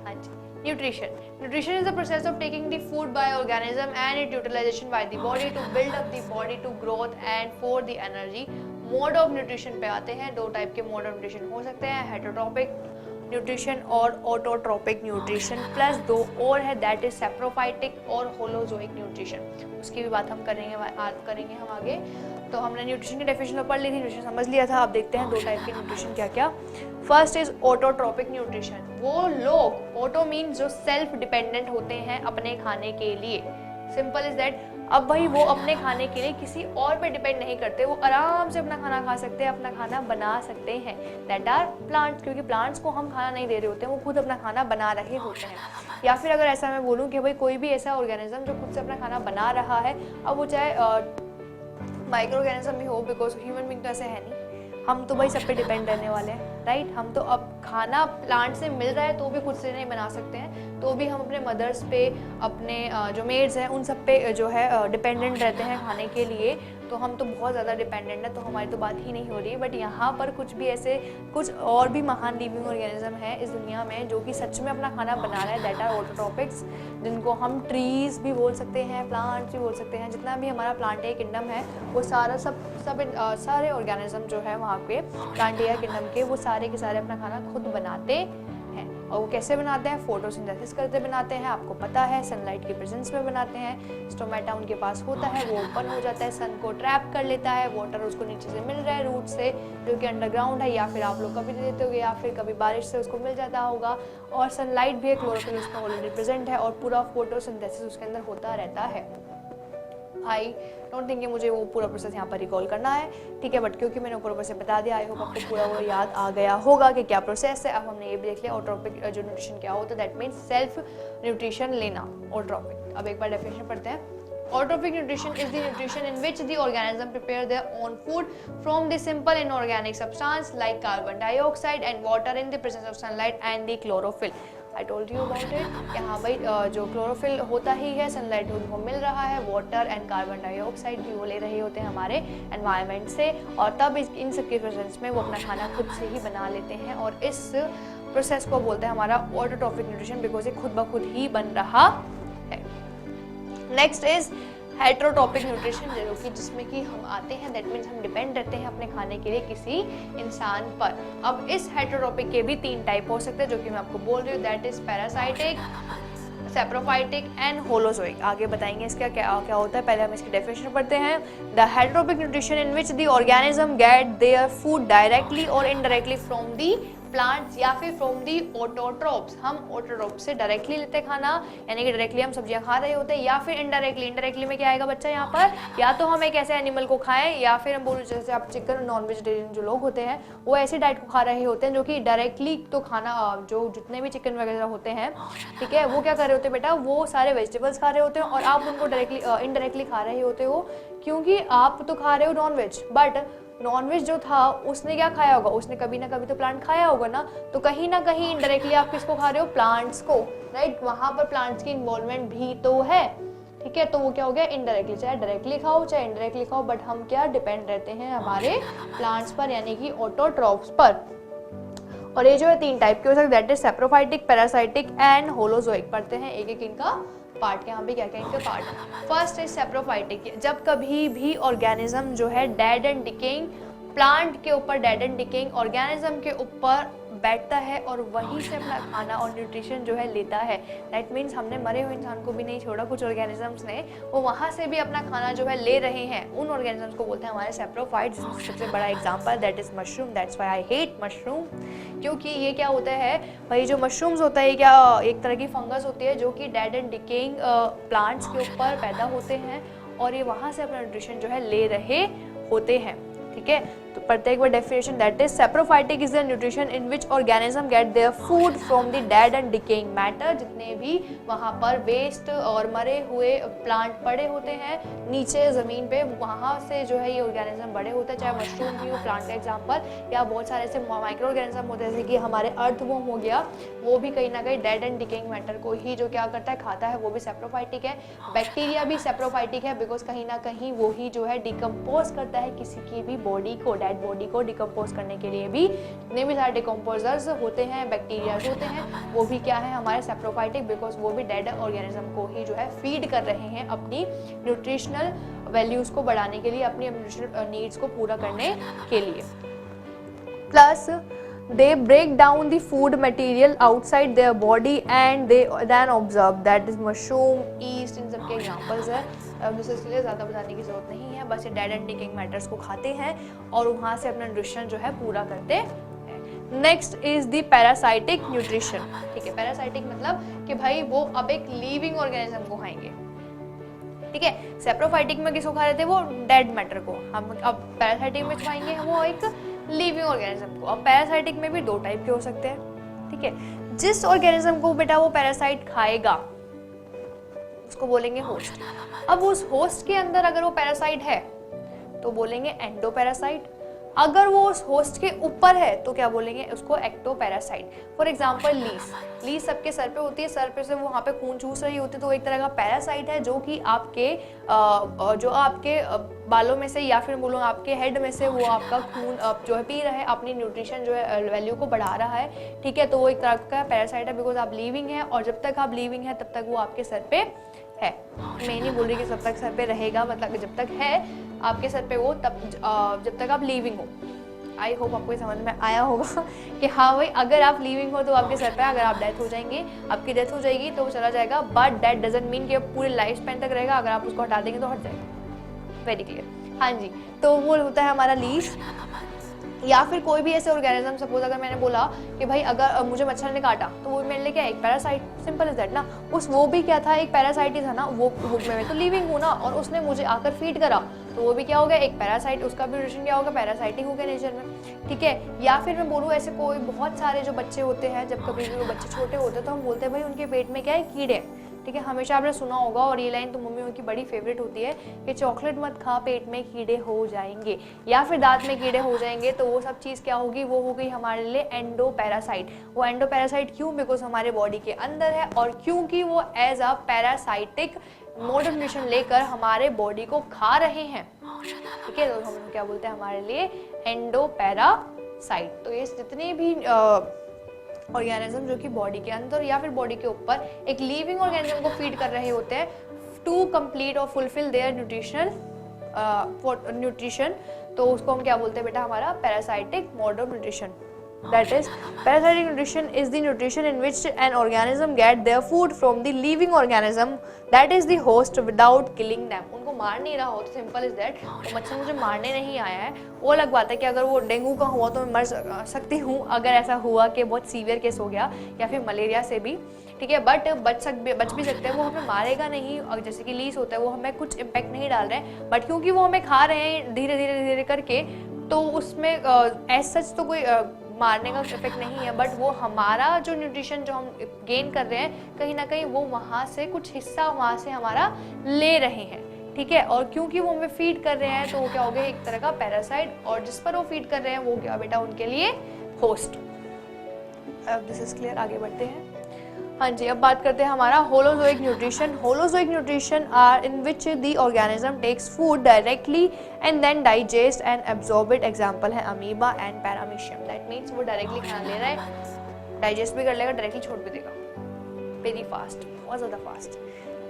हाँ जी, nutrition. Nutrition is the process of taking the food by organism and its utilization by the body to build up the body to growth and for the energy. Mode of nutrition पे आते हैं। दो type के mode of nutrition हो सकते हैं, heterotrophic nutrition और autotrophic nutrition, plus दो और है, दैट इज सेप्रोफाइटिक और होलोजोइक न्यूट्रिशन। उसकी भी बात हम करेंगे हम आगे। तो हमने न्यूट्रिशन की डेफिनेशन पढ़ ली थी, न्यूट्रिशन समझ लिया था। अब देखते हैं दो टाइप के न्यूट्रिशन क्या क्या। First is autotrophic nutrition. वो लोग, ऑटो मीन जो सेल्फ डिपेंडेंट होते हैं अपने खाने के लिए, सिंपल इज दैट। अब वही वो अपने खाने के लिए किसी और पे डिपेंड नहीं करते, वो आराम से अपना खाना खा सकते हैं, अपना खाना बना सकते हैं। दैट आर प्लांट्स, क्योंकि प्लांट्स को हम खाना नहीं दे रहे होते हैं, वो खुद अपना खाना बना रहे होते हैं। या फिर अगर ऐसा मैं बोलूँ कि भाई कोई भी ऐसा ऑर्गेनिज्म जो खुद से अपना खाना बना रहा है, अब वो चाहे माइक्रो ऑर्गेनिज्म भी हो, बिकॉज ह्यूमन बीइंग तो ऐसे है नहीं, हम तो भाई सब पे डिपेंड रहने वाले हैं, राइट। हम तो अब खाना प्लांट से मिल रहा है तो भी खुद से नहीं बना सकते हैं, तो भी हम अपने मदर्स पे, अपने जो मेड्स हैं उन सब पे जो है डिपेंडेंट रहते हैं खाने के लिए। तो हम तो बहुत ज़्यादा डिपेंडेंट है, तो हमारी तो बात ही नहीं हो रही है। बट यहाँ पर कुछ भी ऐसे कुछ और भी महान लिविंग ऑर्गेनिज्म है इस दुनिया में जो कि सच में अपना खाना बना रहे हैं, दैट आर ऑटोट्रॉपिक्स, जिनको हम ट्रीज भी बोल सकते हैं, प्लांट्स भी बोल सकते हैं। जितना भी हमारा प्लांटेरिया किंगडम है वो सारा सारे ऑर्गेनिज्म जो है वहाँ पे प्लांटेरिया किंगडम के, वो सारे के सारे अपना खाना खुद बनाते हैं। और वो कैसे बनाते हैं, फोटोसिंथेसिस करते बनाते हैं, आपको पता है, सनलाइट के प्रेजेंस में बनाते हैं। स्टोमेटा उनके पास होता है, वो ओपन हो जाता है, सन को ट्रैप कर लेता है, वाटर उसको नीचे से मिल रहा है रूट से जो कि अंडरग्राउंड है, या फिर आप लोग कभी देते होंगे, या फिर कभी बारिश से उसको मिल जाता होगा। और सनलाइट भी है, क्लोरोफिल उसमें ऑलरेडी प्रेजेंट है, और पूरा फोटोसिंथेसिस उसके अंदर होता रहता है। आई डोंट थिंक कि मुझे वो पूरा प्रोसेस यहाँ पर रिकॉल करना है, ठीक है, बट क्योंकि मैंने ऊपर से बता दिया, आई होप आपको पूरा वो याद आ गया होगा कि क्या प्रोसेस है। अब हमने ये भी देख लिया ऑटोट्रॉपिक जो न्यूट्रिशन क्या होता है, दैट मीन्स सेल्फ न्यूट्रिशन लेना, ऑटोट्रॉपिक। अब एक बार डेफिनेशन पढ़ते हैं। Autotrophic nutrition is the nutrition in which the organism prepare their own food from the simple inorganic substance like carbon dioxide and water in the presence of sunlight and the chlorophyll. I told you about it कि हाँ भाई जो chlorophyll होता ही है, sunlight उनको मिल रहा है, water and carbon dioxide भी वो ले रहे होते हैं हमारे एनवायरनमेंट से, और तब इन सब के प्रेजेंस में वो अपना खाना खुद से ही बना लेते हैं। और इस प्रोसेस को बोलते हैं हमारा ऑटोट्रॉपिक न्यूट्रिशन, बिकॉज ये खुद ब खुद ही बन रहा है। नेक्स्ट इज हेटरोट्रॉपिक न्यूट्रिशन, जो कि जिसमें कि हम आते हैं, दैट मीन्स हम डिपेंड रहते हैं अपने खाने के लिए किसी इंसान पर। अब इस हेटरोट्रॉपिक के भी 3 टाइप हो सकते हैं जो कि मैं आपको बोल रही हूँ, that is parasitic, saprophytic and holozoic. आगे बताएंगे इसका क्या होता है, पहले हम इसकी डेफिनेशन पढ़ते हैं। The heterotrophic nutrition in which the organism get their food directly और इनडायरेक्टली फ्रॉम दी प्लांट्स या फिर फ्रॉम दी ऑटोट्रोप्स। हम ऑटोट्रोप से डायरेक्टली लेते हैं खाना, यानी कि डायरेक्टली हम सब्जियां खा रहे होते हैं, या फिर इनडायरेक्टली में क्या आएगा बच्चा यहाँ पर, या तो हम एक ऐसे एनिमल को खाएं, या फिर हम बोलो जैसे आप चिकन, नॉन वेजिटेरियन जो लोग होते हैं वो ऐसी डाइट को खा रहे होते हैं जो कि डायरेक्टली तो खाना, जो जितने भी चिकन वगैरह होते हैं, ठीक है, वो क्या कर रहे होते हैं बेटा, वो सारे वेजिटेबल्स खा रहे होते हैं, और आप उनको डायरेक्टली इनडायरेक्टली खा रहे होते हो, क्योंकि आप तो खा रहे हो नॉन वेज, बट नॉनवेज जो था उसने क्या खाया होगा, उसने कभी ना कभी तो प्लांट खाया होगा ना, तो कहीं ना कहीं इनडायरेक्टली आप किसको खा रहे हो, प्लांट्स को, राइट। वहां पर प्लांट्स की इन्वॉल्वमेंट भी तो है, ठीक है, तो वो क्या हो गया, इनडायरेक्टली, चाहे डायरेक्टली खाओ चाहे इनडायरेक्टली खाओ, बट हम क्या डिपेंड रहते हैं हमारे प्लांट्स पर, यानी कि ऑटोट्रॉप्स पर। और ये जो है 3 टाइप के हो सकते हैं, that is saprophytic, parasitic and holozoic. पढ़ते हैं एक एक इनका पार्ट के, यहाँ पे क्या क्या इनके पार्ट। फर्स्ट इज सेप्रोफाइटिक, जब कभी भी ऑर्गेनिज्म जो है डेड एंड डिकेइंग प्लांट के ऊपर, डेड एंड डिकेइंग ऑर्गेनिज्म के ऊपर बैठता है और वहीं से अपना खाना और न्यूट्रिशन जो है लेता है। दैट मीन्स हमने मरे हुए इंसान को भी नहीं छोड़ा, कुछ ऑर्गेनिजम्स ने वो वहाँ से भी अपना खाना जो है ले रहे हैं, उन ऑर्गेनिजम्स को बोलते हैं हमारे सेप्रोफाइट्स। सबसे बड़ा example that is mushroom, that's why I hate mushroom, क्योंकि ये क्या होता है भाई, जो मशरूम्स होता है क्या एक तरह की फंगस होती है जो कि डेड एंड डिकेइंग प्लांट्स के ऊपर पैदा होते हैं और ये वहाँ से अपना न्यूट्रिशन जो है ले रहे होते हैं। ठीक है, तो पढ़ते एक बार definition, that is saprophytic is the nutrition in which organism get their food from the dead and decaying matter. जितने भी वहाँ पर वेस्ट और मरे हुए प्लांट पड़े होते हैं नीचे ज़मीन पे, वहाँ से जो है ये ऑर्गेनिज्म बड़े होते हैं, चाहे मशरूम भी हो प्लांट का एग्जाम्पल, या बहुत सारे ऐसे माइक्रो ऑर्गेनिज्म होते हैं जैसे कि हमारे अर्थवॉर्म हो गया, वो भी कहीं ना कहीं डेड एंड डिकेइंग मैटर को ही जो क्या करता है खाता है, वो भी सेप्रोफाइटिक है। बैक्टीरिया भी सेप्रोफाइटिक है बिकॉज कहीं ना कहीं वो ही जो है डिकम्पोज करता है किसी की भी बॉडी को, डेड बॉडी को डिकम्पोज करने के लिए भी जितने भी सारे डिकम्पोजर्स होते हैं, बैक्टीरियाज होते हैं, वो भी क्या है हमारे सेप्रोफाइटिक, बिकॉज वो भी डेड ऑर्गेनिज्म को ही जो है फीड कर रहे हैं अपनी न्यूट्रिशनल वैल्यूज को बढ़ाने के लिए, अपनी न्यूट्रिशनल नीड्स को पूरा करने के लिए। Plus they break down the food material outside their body and they then observe, that is mushroom, yeast, इन सब के एग्जांपल्स है। अब इसलिए ज़्यादा बताने की ज़रूरत नहीं है, बस ये डेड एंड डिकेइंग मैटर्स को खाते हैं और वहाँ से अपना न्यूट्रिशन जो है पूरा करते हैं। Next is the parasitic nutrition. ठीक है, पैरासाइटिक मतलब कि भाई वो अब एक लिविंग ऑर्गेनिज्म को खाएंगे। ठीक है, सेप्रोफाइटिक में किसको खा रहे थे, वो डेड मैटर को, हम अब पैरासाइटिक में खाएंगे वो एक लिविंग ऑर्गेनिज्म को। अब पैरासाइटिक में भी 2 टाइप के हो सकते हैं। ठीक है, जिस ऑर्गेनिज्म को बेटा वो पैरासाइट खाएगा उसको बोलेंगे होस्ट। अब उस होस्ट के अंदर अगर वो पैरासाइट है तो बोलेंगे एंडोपैरासाइट, अगर वो उस होस्ट के ऊपर है तो क्या बोलेंगे उसको एक्टोपैरासाइट। फॉर एग्जांपल लीस सबके सर पे होती है, सर पे से वो वहाँ पे खून चूस रही होती है, तो एक तरह का पैरासाइट है जो कि आपके जो आपके बालों में से या फिर बोलो आपके हेड में से वो आपका खून जो है पी रहा है, अपनी न्यूट्रिशन जो है वैल्यू को बढ़ा रहा है। ठीक है, तो वो एक तरह का पैरासाइट है बिकॉज आप लिविंग है और जब तक आप लिविंग है तब तक वो आपके सर पे है। मैं नहीं बोल रही कि जब तक सर पे रहेगा, मतलब जब तक है आपके सर पे वो तब जब तक आप लिविंग हो। आई होप आपको समझ में आया होगा कि हाँ भाई अगर आप लिविंग हो तो आपके सर पे, अगर आप डेथ हो जाएंगे, आपकी डेथ हो जाएगी तो वो चला जाएगा, बट दैट डजंट मीन कि पूरे लाइफ स्पैन तक रहेगा, अगर आप उसको हटा देंगे तो हट जाएगा। Very clear. हाँ जी, तो वो होता है हमारा लीस। या फिर कोई भी ऐसे ऑर्गेनिज्म, सपोज अगर मैंने बोला कि भाई अगर मुझे मच्छर ने काटा तो वो मेरे लिए क्या है, एक पैरासाइट, सिंपल इज दैट ना। वो भी क्या था, एक पैरासाइट ही था ना, वो मैं तो लिविंग हूँ ना, और उसने मुझे आकर फीड करा तो वो भी क्या हो गया, एक पैरासाइट, उसका भी न्यूट्रिशन क्या होगा, पैरासाइटिक हो गया नेचर में। ठीक है, या फिर मैं बोलूँ ऐसे कोई बहुत सारे जो बच्चे होते हैं, जब कभी भी वो बच्चे छोटे होते हैं तो हम बोलते हैं भाई उनके पेट में क्या है, कीड़े। ठीक है, हमेशा आपने सुना होगा और ये लाइन तो मम्मियों की बड़ी फेवरेट होती है कि चॉकलेट मत खा, पेट में कीड़े हो जाएंगे, या फिर दांत में कीड़े हो जाएंगे। तो वो सब चीज़ क्या होगी, वो हो गई हमारे लिए एंडोपैरासाइट। वो एंडोपैरासाइट क्यों, बिकॉज हमारे बॉडी के अंदर है और क्योंकि वो as a parasitic mode of nutrition लेकर हमारे बॉडी को खा रहे हैं। ठीक है, तो हम क्या बोलते हैं हमारे लिए एंडोपैरासाइट। तो ये जितने भी ऑर्गेनिज्म जो कि बॉडी के अंदर या फिर बॉडी के ऊपर एक लिविंग ऑर्गेनिज्म को फीड कर रहे होते हैं टू कंप्लीट और फुलफिल देयर न्यूट्रिशन, तो उसको हम क्या बोलते हैं बेटा, हमारा parasitic mode of nutrition. That is, parasitic nutrition is the nutrition in which an organism get their food from the living organism that is the host without killing them. उनको मार नहीं रहा हो तो सिंपल इज दैट, तो मच्छर मुझे मारने नहीं आया है। वो अलग बात है कि अगर वो डेंगू का हुआ तो मैं मर सकती हूँ, अगर ऐसा हुआ कि बहुत सीवियर केस हो गया, या फिर मलेरिया से भी। ठीक है, बट बच भी सकते हैं, वो हमें मारेगा नहीं। और जैसे कि लीस होता है वो हमें कुछ इम्पैक्ट नहीं डाल रहे हैं, बट क्योंकि वो हमें खा रहे हैं धीरे धीरे करके, तो उसमें एज सच तो कोई मारने का इफेक्ट नहीं है, बट वो हमारा जो न्यूट्रिशन जो हम गेन कर रहे हैं कहीं ना कहीं वो वहाँ से कुछ हिस्सा वहाँ से हमारा ले रहे हैं। ठीक है, और क्योंकि वो हमें फीड कर रहे हैं तो वो क्या हो गया, एक तरह का पैरासाइट, और जिस पर वो फीड कर रहे हैं वो क्या बेटा उनके लिए होस्ट। अब दिस इज क्लियर, आगे बढ़ते हैं। हाँ जी, अब बात करते हैं हमारा holozoic nutrition. Holozoic nutrition are in which the organism takes food directly and then digest and absorb it. Example है amoeba and paramecium. That means वो डायरेक्टली खाना ले रहा है, डाइजेस्ट भी कर लेगा, डायरेक्टली छोड़ भी देगा, वेरी फास्ट, बहुत ज़्यादा फास्ट।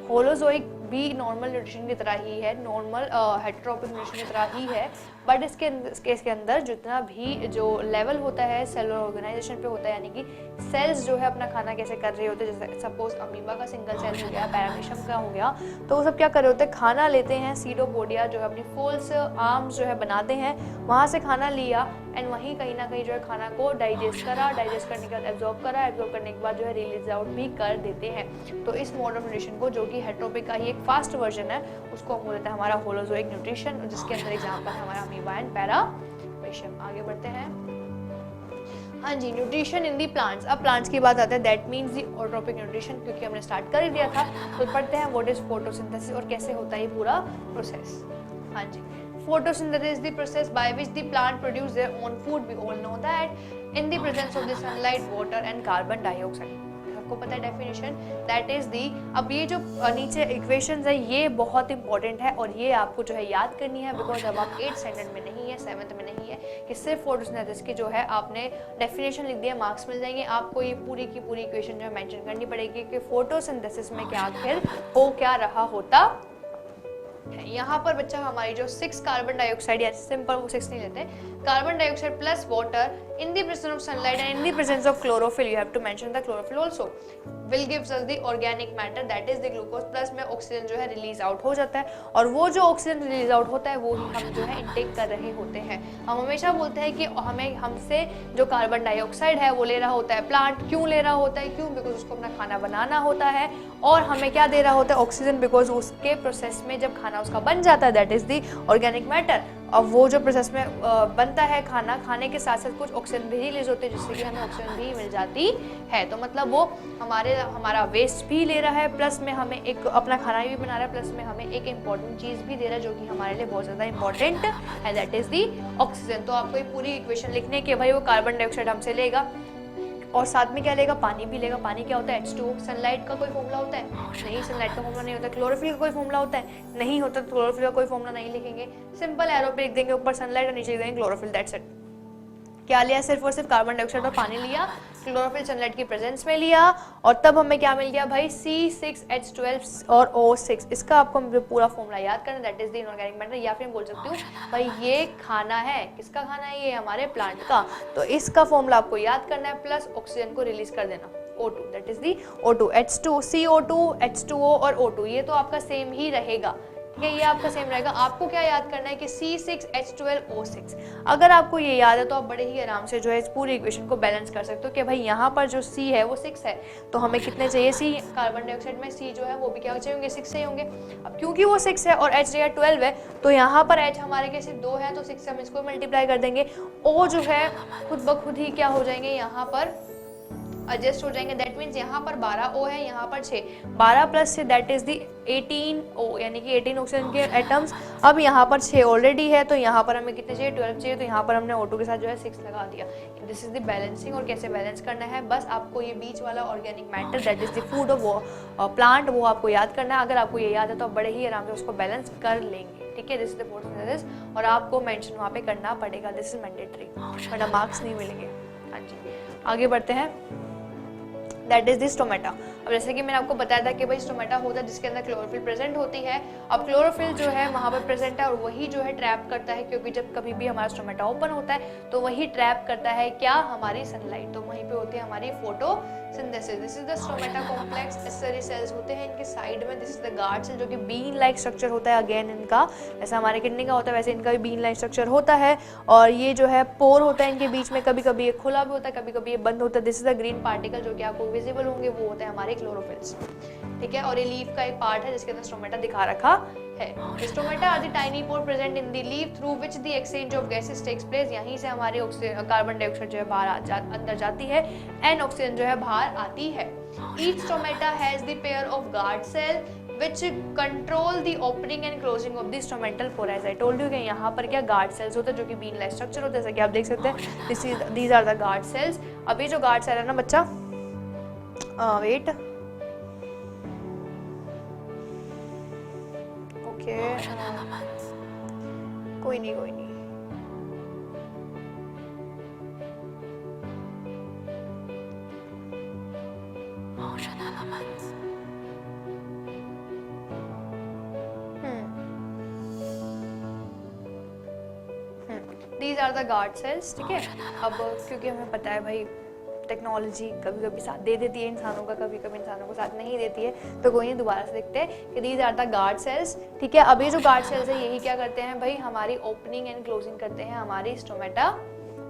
होलोजोइक भी नॉर्मल न्यूट्रिशन की तरह ही है, नॉर्मल हेटेरोट्रॉपिक न्यूट्रिशन की तरह ही है, बट इसके अंदर जितना भी जो लेवल होता है सेलुलर ऑर्गेनाइजेशन पे होता है, यानी कि सेल्स जो है अपना खाना कैसे कर रहे होते हैं, जैसे सपोज अमीबा का सिंगल सेल हो गया, पैरामीशियम का हो गया, तो वो सब क्या कर रहे होते हैं, खाना लेते हैं, सीडोपोडिया जो है अपनी फोल्स आर्म्स जो है बनाते हैं, वहाँ से खाना लिया एंड वहीं कहीं ना कहीं जो है खाना को डाइजेस्ट करा, डाइजेस्ट करने के बाद एब्जॉर्ब करा, एब्जॉर्ब करने के बाद जो है रिलीज आउट भी कर देते हैं। तो इस मोड ऑफ न्यूट्रिशन को, जो कि हेटेरोट्रॉपिक का ही एक फास्ट वर्जन है, उसको हम बोलते हैं हमारा होलोजोइक न्यूट्रिशन, जिसके अंदर एग्जाम्पल है हमारा अमीबा एंड पैरामीशियम। आगे बढ़ते हैं। हाँ जी, न्यूट्रिशन इन दी प्लांट्स। अब प्लांट्स की बात आते हैं, that means the autotrophic nutrition, क्योंकि हमने स्टार्ट कर ही दिया था। तो पढ़ते हैं व्हाट इज फोटोसिंथेसिस और कैसे होता है ये पूरा प्रोसेस। हाँ जी, photosynthesis is the process by which the plant produce their own food. We all know that in the presence of the sunlight, water and carbon dioxide. आपको पता है डेफिनेशन, दैट इज दी। अब ये जो नीचे equations है ये बहुत इंपॉर्टेंट है और ये आपको जो है याद करनी है, बिकॉज अब आप 8th स्टैंडर्ड में नहीं है, 7th में नहीं है, कि सिर्फ फोटोसिंथेसिस की जो है आपने डेफिनेशन लिख दिया, मार्क्स मिल जाएंगे। आपको ये पूरी की पूरी इक्वेशन जो है मेंशन करनी पड़ेगी कि फोटोसिंथेसिस में क्या आखिर हो क्या रहा होता है। यहाँ पर बच्चा हमारी जो 6 कार्बन डाइऑक्साइड, या सिंपल वो 6 नहीं लेते, carbon dioxide plus water in the presence of sunlight and in the presence of chlorophyll, you have to mention the chlorophyll also, will gives us the organic matter, that is the glucose, plus में oxygen जो है release out हो जाता है, और वो जो oxygen release out होता है वो ही हम जो है इनटेक कर रहे होते हैं। हम हमेशा बोलते हैं कि हमें हमसे जो कार्बन डाइऑक्साइड है वो ले रहा होता है प्लांट। क्यों ले रहा होता है? क्यों? बिकॉज उसको अपना खाना बनाना होता है, और हमें क्या दे रहा होता है? ऑक्सीजन, बिकॉज उसके प्रोसेस में जब खाना उसका बन जाता है, that is the organic matter. और वो जो प्रोसेस में बनता है खाना, खाने के साथ साथ कुछ ऑक्सीजन भी रिलीज होते हैं, जिससे कि हमें ऑक्सीजन भी मिल जाती है। तो मतलब वो हमारा वेस्ट भी ले रहा है, प्लस में हमें एक अपना खाना भी बना रहा है, प्लस में हमें एक इम्पॉर्टेंट चीज़ भी दे रहा है जो कि हमारे लिए बहुत ज़्यादा इंपॉर्टेंट है, दैट इज़ दी ऑक्सीजन। तो आपको ये पूरी इक्वेशन लिखने के भाई वो कार्बन डाइऑक्साइड हमसे लेगा और साथ में क्या लेगा? पानी भी लेगा। पानी क्या होता है? H2O। सनलाइट का कोई फॉर्मूला होता है? नहीं, सनलाइट का फॉर्मूला नहीं होता। क्लोरोफिल का कोई फॉर्मूला होता है? नहीं होता। तो क्लोरोफिल का कोई फॉर्मूला नहीं लिखेंगे, सिंपल एरो पे लिख देंगे, ऊपर सनलाइट और नीचे लिख देंगे क्लोरोफिल, दैट्स इट। क्या लिया? सिर्फ और सिर्फ कार्बन डाइऑक्साइड और पानी लिया, क्लोरोफिल सनलाइट की प्रेजेंस में लिया, और तब हमें क्या मिल गया भाई? C6H12 और O6। इसका आपको पूरा फॉर्मूला याद करना, that is the inorganic matter. या फिर बोल सकती हूँ भाई ये खाना है, किसका खाना है? ये हमारे प्लांट का। तो इसका फॉर्मूला आपको याद करना है, प्लस ऑक्सीजन को रिलीज कर देना, O2, that is the O2। H2, CO2, H2O और O2, ये तो आपका सेम ही रहेगा, ठीक है, ये आपका सेम रहेगा। आपको क्या याद करना है कि C6H12O6। अगर आपको ये याद है तो आप बड़े ही आराम से जो है इस पूरी इक्वेशन को बैलेंस कर सकते हो कि भाई यहाँ पर जो C है वो 6 है, तो हमें कितने चाहिए? C, कार्बन डाइऑक्साइड में C जो है वो भी क्या चाहिए होंगे? 6 चाहिए होंगे। अब क्योंकि वो 6 है और H जो है 12 है, तो यहाँ पर H हमारे कैसे 2 है, तो 6 से हम इसको मल्टीप्लाई कर देंगे। O जो है खुद ब खुद ही क्या हो जाएंगे? यहाँ पर एडजस्ट हो जाएंगे। दैट मीन्स यहाँ पर 12 O है, यहाँ पर 6, 12 plus 6 that is the 18 O, यानी कि 18 ऑक्सीजन के एटम्स। अब यहाँ पर 6 ऑलरेडी है, तो यहाँ पर हमें कितने चाहिए? 12 चाहिए, तो यहाँ पर हमने O2 के साथ जो है 6 लगा दिया। This is the balancing. और कैसे बैलेंस करना है? बस आपको ये बीच वाला organic matter that is the food of वो प्लांट, वो आपको याद करना है। अगर आपको ये याद है तो आप बड़े ही आराम से उसको बैलेंस कर लेंगे, ठीक है। दिस इज द फोटोसिंथेसिस, और आपको मेंशन वहाँ पे करना पड़ेगा, दिस इज मैंडेटरी, वरना मार्क्स नहीं मिलेंगे। हाँ जी, आगे बढ़ते हैं। That is this टोमेटा। अब जैसे कि मैंने आपको बताया था कि भाई टोमेटा होता है जिसके अंदर क्लोरोफिल प्रेजेंट होती है। अब क्लोरोफिल जो है वहाँ पर प्रेजेंट है और वही जो है ट्रैप करता है, क्योंकि जब कभी भी हमारा टोमेटा ओपन होता है तो वही ट्रैप करता है क्या? हमारी सनलाइट। तो वहीं पे होती है हमारी photosynthesis. This is the stomata complex. Accessory cells होते हैं इनके साइड में। This is the guard cell, जो कि बीन लाइक स्ट्रक्चर होता है अगेन इनका, जैसा हमारे किडनी का होता है वैसे इनका भी बीन लाइक स्ट्रक्चर होता है। और ये जो है पोर होता है इनके बीच में, कभी कभी ये खुला भी होता है, कभी कभी ये बंद होता है। This is the green particle जो कि आपको विजिबल होंगे, वो होते हैं हमारे क्लोरोफिल्स, ठीक है। और ये लीफ का एक पार्ट है जिसके अंदर स्टोमेटा दिखा रखा है। Stomata are the tiny pore present in the leaf through which the exchange of gases takes place. यहीं से हमारे कार्बन डाइऑक्साइड जो है बाहर अंदर जाती है एंड ऑक्सीजन जो है बाहर आती है। Each stomata has the pair of guard cell which control the opening and closing of the stomatal pore. As I told you कि यहाँ पर क्या गार्ड सेल्स होते हैं जो कि बीन लाइक स्ट्रक्चर होता है, जैसा कि आप देख सकते हैं। these are the guard cells। अब ये जो गार्ड सेल है ना बच्चा, वेट, ओके, कोई नहीं कोई नहीं। These are the guard cells, ठीक है। अब क्योंकि हमें पता है भाई टेक्नोलॉजी कभी कभी साथ दे देती है इंसानों का, कभी कभी इंसानों को साथ नहीं देती है, तो कोई नहीं, दोबारा से देखते हैं कि these are the guard cells, ठीक है। अब ये जो गार्ड सेल्स है यही क्या करते हैं भाई, हमारी ओपनिंग एंड क्लोजिंग करते हैं हमारी स्टोमेटा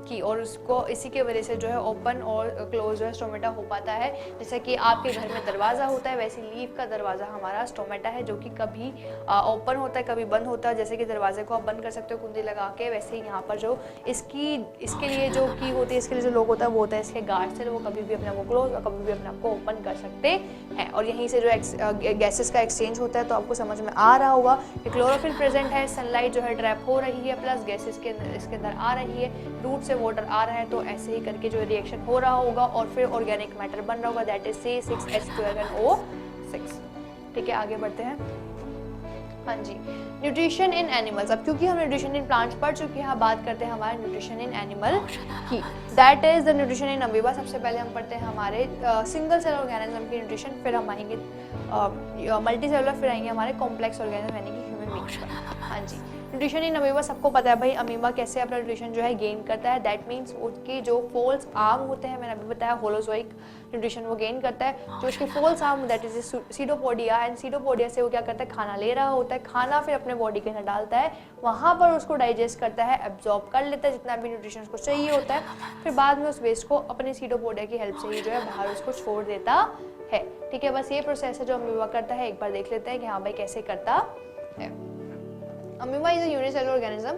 की, और उसको इसी के वजह से जो है ओपन और क्लोज जो है स्टोमेटा हो पाता है। जैसे कि आपके घर में दरवाज़ा होता है, वैसे लीफ का दरवाज़ा हमारा स्टोमेटा है, जो कि कभी ओपन होता है कभी बंद होता है। जैसे कि दरवाजे को आप बंद कर सकते हो कुंडी लगा के, वैसे ही यहाँ पर जो इसके लिए जो की होती है, इसके लिए जो लोग होता है वो होता है इसके गार्ड सेल, वो कभी भी अपने आप को क्लोज और कभी भी अपने आप को ओपन कर सकते हैं। और यहीं से जो गैसेस का एक्सचेंज होता है, तो आपको समझ में आ रहा होगा कि क्लोरोफिल प्रेजेंट है, सनलाइट जो है ट्रैप हो रही है, प्लस गैसेस इसके अंदर आ रही है, रूट से वाटर आ रहा है, तो ऐसे ही करके जो रिएक्शन हो रहा होगा और फिर ऑर्गेनिक मैटर बन रहा होगा, दैट इज C6H12O6। ठीक है, आगे बढ़ते हैं। हाँ जी, न्यूट्रिशन इन एनिमल्स। अब क्योंकि हम न्यूट्रिशन इन प्लांट्स पढ़ चुके हैं, बात करते हैं हमारे न्यूट्रिशन इन एनिमल की, that is the nutrition in amoeba. सबसे पहले हम पढ़ते हैं हमारे सिंगल सेल ऑर्गेनिज्म की न्यूट्रिशन, फिर हम आएंगे मल्टी सेलुलर, फिर आएंगे हमारे कॉम्प्लेक्स ऑर्गेनिज्म यानी कि ह्यूमन बीइंग्स पर। हाँ जी, न्यूट्रिशन इन अमीबा सबको पता है भाई, अमीबा कैसे अपना न्यूट्रिशन जो है गेन करता है। दैट मीन्स उसके जो फोल्स आर्म होते हैं, मैंने अभी बताया होलोजोइक न्यूट्रिशन वो गेन करता है। जो उसके false arm that is pseudopodia, and pseudopodia से वो क्या करता है, खाना ले रहा होता है, खाना फिर अपने बॉडी के अंदर डालता है, वहाँ पर उसको डाइजेस्ट करता है, एब्जॉर्ब कर लेता है जितना भी न्यूट्रिशन उसको चाहिए होता है, फिर बाद में उस वेस्ट को अपने सीडोपोडिया की हेल्प से ही जो है बाहर उसको छोड़ देता है। ठीक है, बस ये प्रोसेस है जो अमीबा करता है। एक बार देख लेते हैं कि हाँ भाई कैसे करता है। Amoeba is a unicellular organism,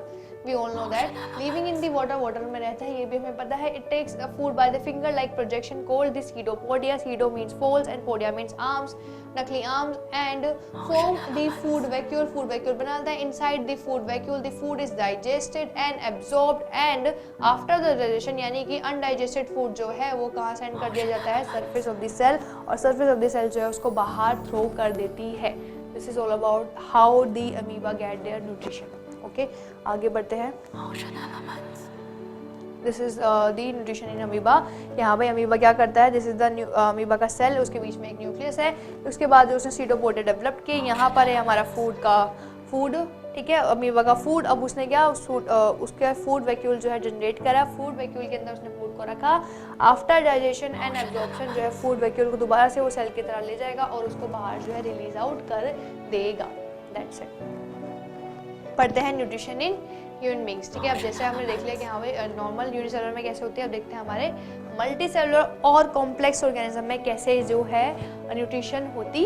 we all know that, living in the water, water में रहता है, ये भी हमें पता है। It takes a food by the finger like projection called the pseudopodia, pseudo means false and podia means arms, नकली arms, and form the food vacuole, food vacuole बनाता है। Inside the food vacuole the food is digested and absorbed, and after the digestion यानी कि undigested food जो है वो कहाँ send कर दिया जाता है, सरफेस ऑफ द सेल, और सरफेस ऑफ द सेल जो है उसको बाहर थ्रो कर देती है। This is all about how the amoeba get their nutrition. Okay, आगे बढ़ते हैं। This is the nutrition in amoeba. यहाँ पे अमीबा क्या करता है, this is the अमीबा का सेल, उसके बीच में एक न्यूक्लियस है, उसके बाद जो उसने सीडोपोडिया डेवलप किए, यहाँ पर है हमारा फूड, ठीक है, अमीबा का फूड। अब उसने क्या उसके फूड वैक्यूल जो है जनरेट करा, फूड वैक्यूल के अंदर उसने फूड को रखा। आफ्टर डाइजेशन एंड एब्जॉर्प्शन जो है फूड वैक्यूल को दोबारा से वो सेल की तरह ले जाएगा और उसको बाहर जो है रिलीज आउट कर देगा। That's it. पढ़ते हैं न्यूट्रिशन इन ह्यूमन बीइंग्स। ठीक है, अब जैसे हमने देख लिया कि हाँ भाई नॉर्मल यूनिसेलुलर में कैसे होती है, अब देखते हैं हमारे मल्टी सेलुलर और कॉम्प्लेक्स ऑर्गेनिज्म में कैसे जो है न्यूट्रिशन होती